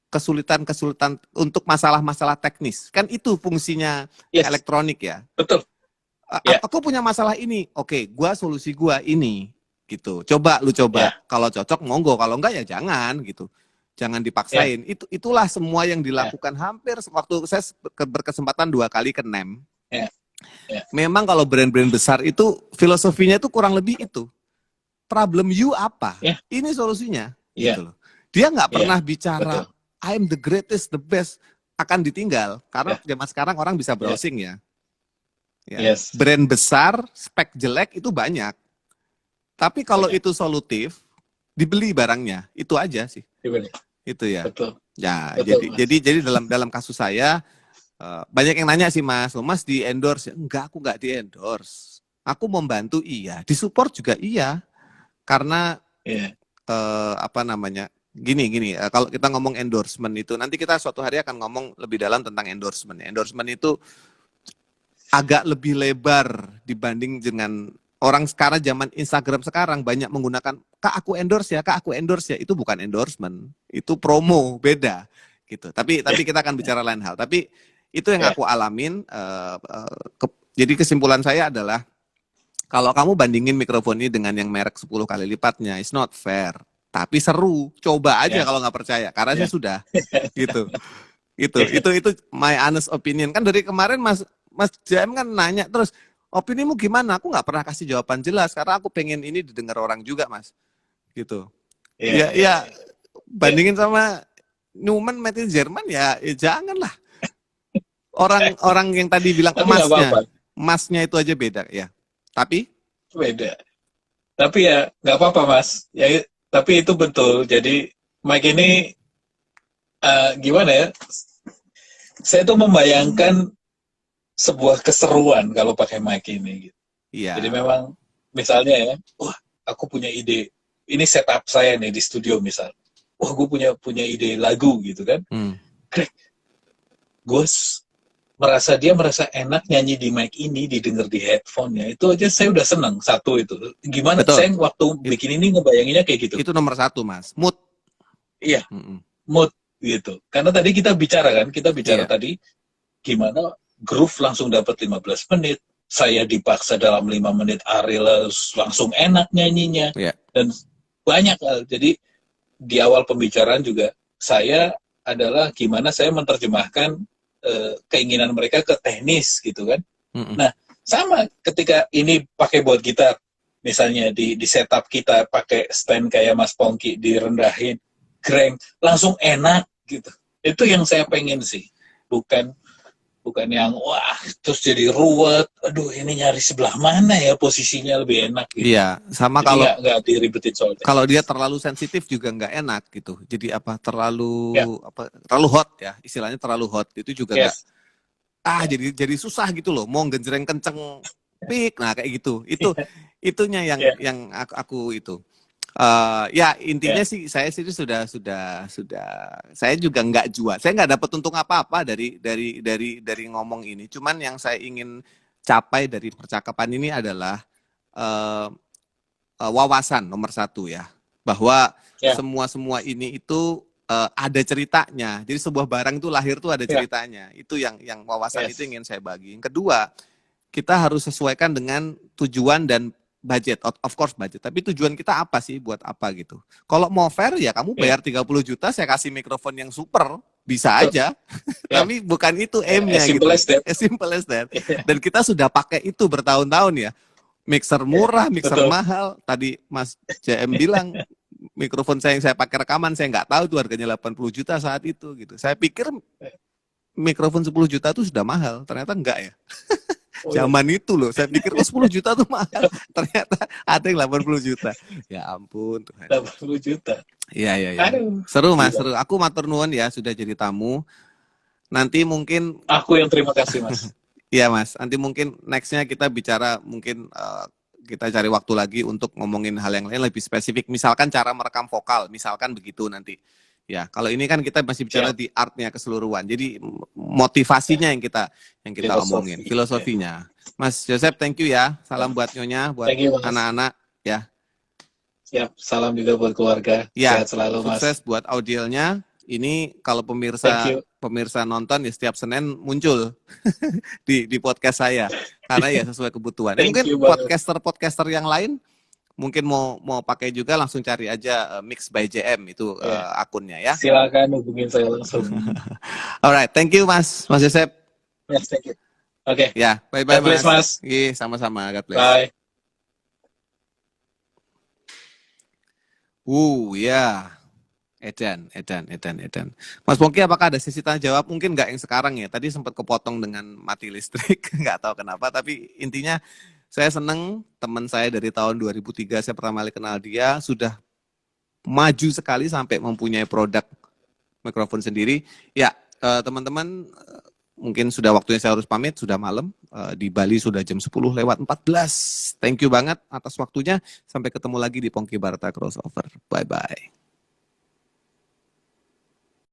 kesulitan-kesulitan, untuk masalah-masalah teknis. Kan itu fungsinya elektronik ya. Betul. Aku punya masalah ini. Oke, solusi gua ini gitu. Coba. Kalau cocok monggo, kalau enggak ya jangan gitu. Jangan dipaksain. Itulah semua yang dilakukan hampir waktu saya berkesempatan 2 kali ke NEM. Memang kalau brand-brand besar itu filosofinya itu kurang lebih itu. Problem you apa? Ini solusinya. Gitu loh. Dia nggak pernah bicara I'm the greatest, the best, akan ditinggal karena zaman sekarang orang bisa browsing ya. Brand besar, spek jelek itu banyak. Tapi kalau itu solutif, dibeli barangnya, itu aja sih. Dibeli. Itu ya. Betul. Ya, Betul, jadi dalam kasus saya banyak yang nanya sih Mas di endorse? Enggak, aku nggak di endorse. Aku membantu disupport juga karena gini, kalau kita ngomong endorsement itu, nanti kita suatu hari akan ngomong lebih dalam tentang endorsement. Endorsement itu agak lebih lebar dibanding dengan orang sekarang, zaman Instagram sekarang banyak menggunakan Kak aku endorse ya, itu bukan endorsement, itu promo, beda gitu. Tapi kita akan bicara lain hal. Tapi itu yang aku alamin. Jadi kesimpulan saya adalah kalau kamu bandingin mikrofon ini dengan yang merek 10 kali lipatnya, it's not fair. Tapi seru, coba aja kalau nggak percaya, karena saya sudah gitu. Itu my honest opinion. Kan dari kemarin Mas JM kan nanya terus, opinimu gimana? Aku nggak pernah kasih jawaban jelas karena aku pengen ini didengar orang juga, Mas. Gitu. Ya, bandingin sama Neumann made in Jerman ya janganlah. Orang yang tadi bilang emasnya itu aja beda ya. Tapi beda. Tapi ya nggak apa-apa, Mas. Ya, tapi itu betul. Jadi mic ini gimana ya? Saya tuh membayangkan sebuah keseruan kalau pakai mic ini. Gitu. Iya. Jadi memang misalnya ya, wah aku punya ide, ini setup saya nih di studio misal. Wah gue punya ide lagu gitu kan. Greg, gue dia merasa enak nyanyi di mic ini, didengar di headphone-nya. Itu aja saya udah seneng, satu itu. Gimana Betul. saya waktu bikin ini ngebayanginnya kayak gitu. Itu nomor satu, Mas. Mood. Iya, mood gitu. Karena tadi kita bicara Iya. tadi gimana groove langsung dapat 15 menit. Saya dipaksa dalam 5 menit, Ariel langsung enak nyanyinya. Iya. Dan banyak hal. Jadi di awal pembicaraan juga saya adalah gimana saya menerjemahkan keinginan mereka ke teknis gitu kan. Nah, sama ketika ini pakai buat gitar, misalnya di setup kita pakai stand kayak Mas Pongki, direndahin, greng, langsung enak gitu. Itu yang saya pengen sih. Bukan yang wah terus jadi ruwet, aduh ini nyari sebelah mana ya posisinya lebih enak gitu. Iya, sama jadi kalau nggak diribetin soal teknis. Kalau dia terlalu sensitif juga nggak enak gitu. Jadi terlalu hot ya, istilahnya terlalu hot itu juga nggak. Jadi susah gitu loh. Mau genjreng kenceng pik, nah kayak gitu. Itunya yang aku itu. Ya intinya sih saya sih sudah saya juga nggak jual. Saya nggak dapat untung apa-apa dari ngomong ini. Cuman yang saya ingin capai dari percakapan ini adalah wawasan nomor satu ya, bahwa semua ini itu ada ceritanya. Jadi sebuah barang itu lahir tuh ada ceritanya. Itu yang wawasan itu ingin saya bagi. Yang kedua, kita harus sesuaikan dengan tujuan dan budget, of course budget. Tapi tujuan kita apa sih, buat apa gitu. Kalau mau fair ya kamu bayar 30 juta, saya kasih mikrofon yang super, bisa aja. Tapi bukan itu aim-nya gitu. As simple as that. Dan kita sudah pakai itu bertahun-tahun ya. Mixer murah, mixer mahal. Tadi Mas JM bilang mikrofon yang saya pakai rekaman, saya nggak tahu tuh harganya 80 juta saat itu gitu. Saya pikir mikrofon 10 juta itu sudah mahal, ternyata enggak ya. Zaman itu loh, saya pikir 10 juta tuh mahal, ternyata ada yang 80 juta. Ya ampun Tuhan. 80 juta. Iya. Seru Mas, seru. Aku matur nuwun ya sudah jadi tamu. Nanti mungkin aku yang terima kasih Mas. Iya Mas, nanti mungkin nextnya kita bicara mungkin kita cari waktu lagi untuk ngomongin hal yang lain lebih spesifik. Misalkan cara merekam vokal, misalkan begitu nanti. Ya, kalau ini kan kita masih bicara di artnya keseluruhan. Jadi motivasinya yang kita omongin, filosofinya. Mas Joseph, thank you ya. Salam buat Nyonya, buat anak-anak ya. Siap, salam juga buat keluarga. Ya, sehat selalu Mas. Sukses buat audionya. Ini kalau pemirsa nonton ya setiap Senin muncul di podcast saya karena ya sesuai kebutuhan. Mungkin podcaster yang lain mungkin mau pakai juga, langsung cari aja Mix by JM itu akunnya ya. Silakan hubungin saya langsung. Alright, thank you Mas Joseph. Yes, thank you. Oke. Ya, bye-bye God bless, Mas. Iya, sama-sama. God bless. Bye. Ya. Edan. Mas Pongki, apakah ada sesi tanya jawab? Mungkin nggak yang sekarang ya. Tadi sempat kepotong dengan mati listrik, nggak tahu kenapa. Tapi intinya saya seneng, teman saya dari tahun 2003 saya pertama kali kenal dia sudah maju sekali sampai mempunyai produk mikrofon sendiri. Ya, teman-teman, mungkin sudah waktunya saya harus pamit, sudah malam. Di Bali sudah jam 10:14. Thank you banget atas waktunya. Sampai ketemu lagi di Pongki Barta Crossover. Bye-bye.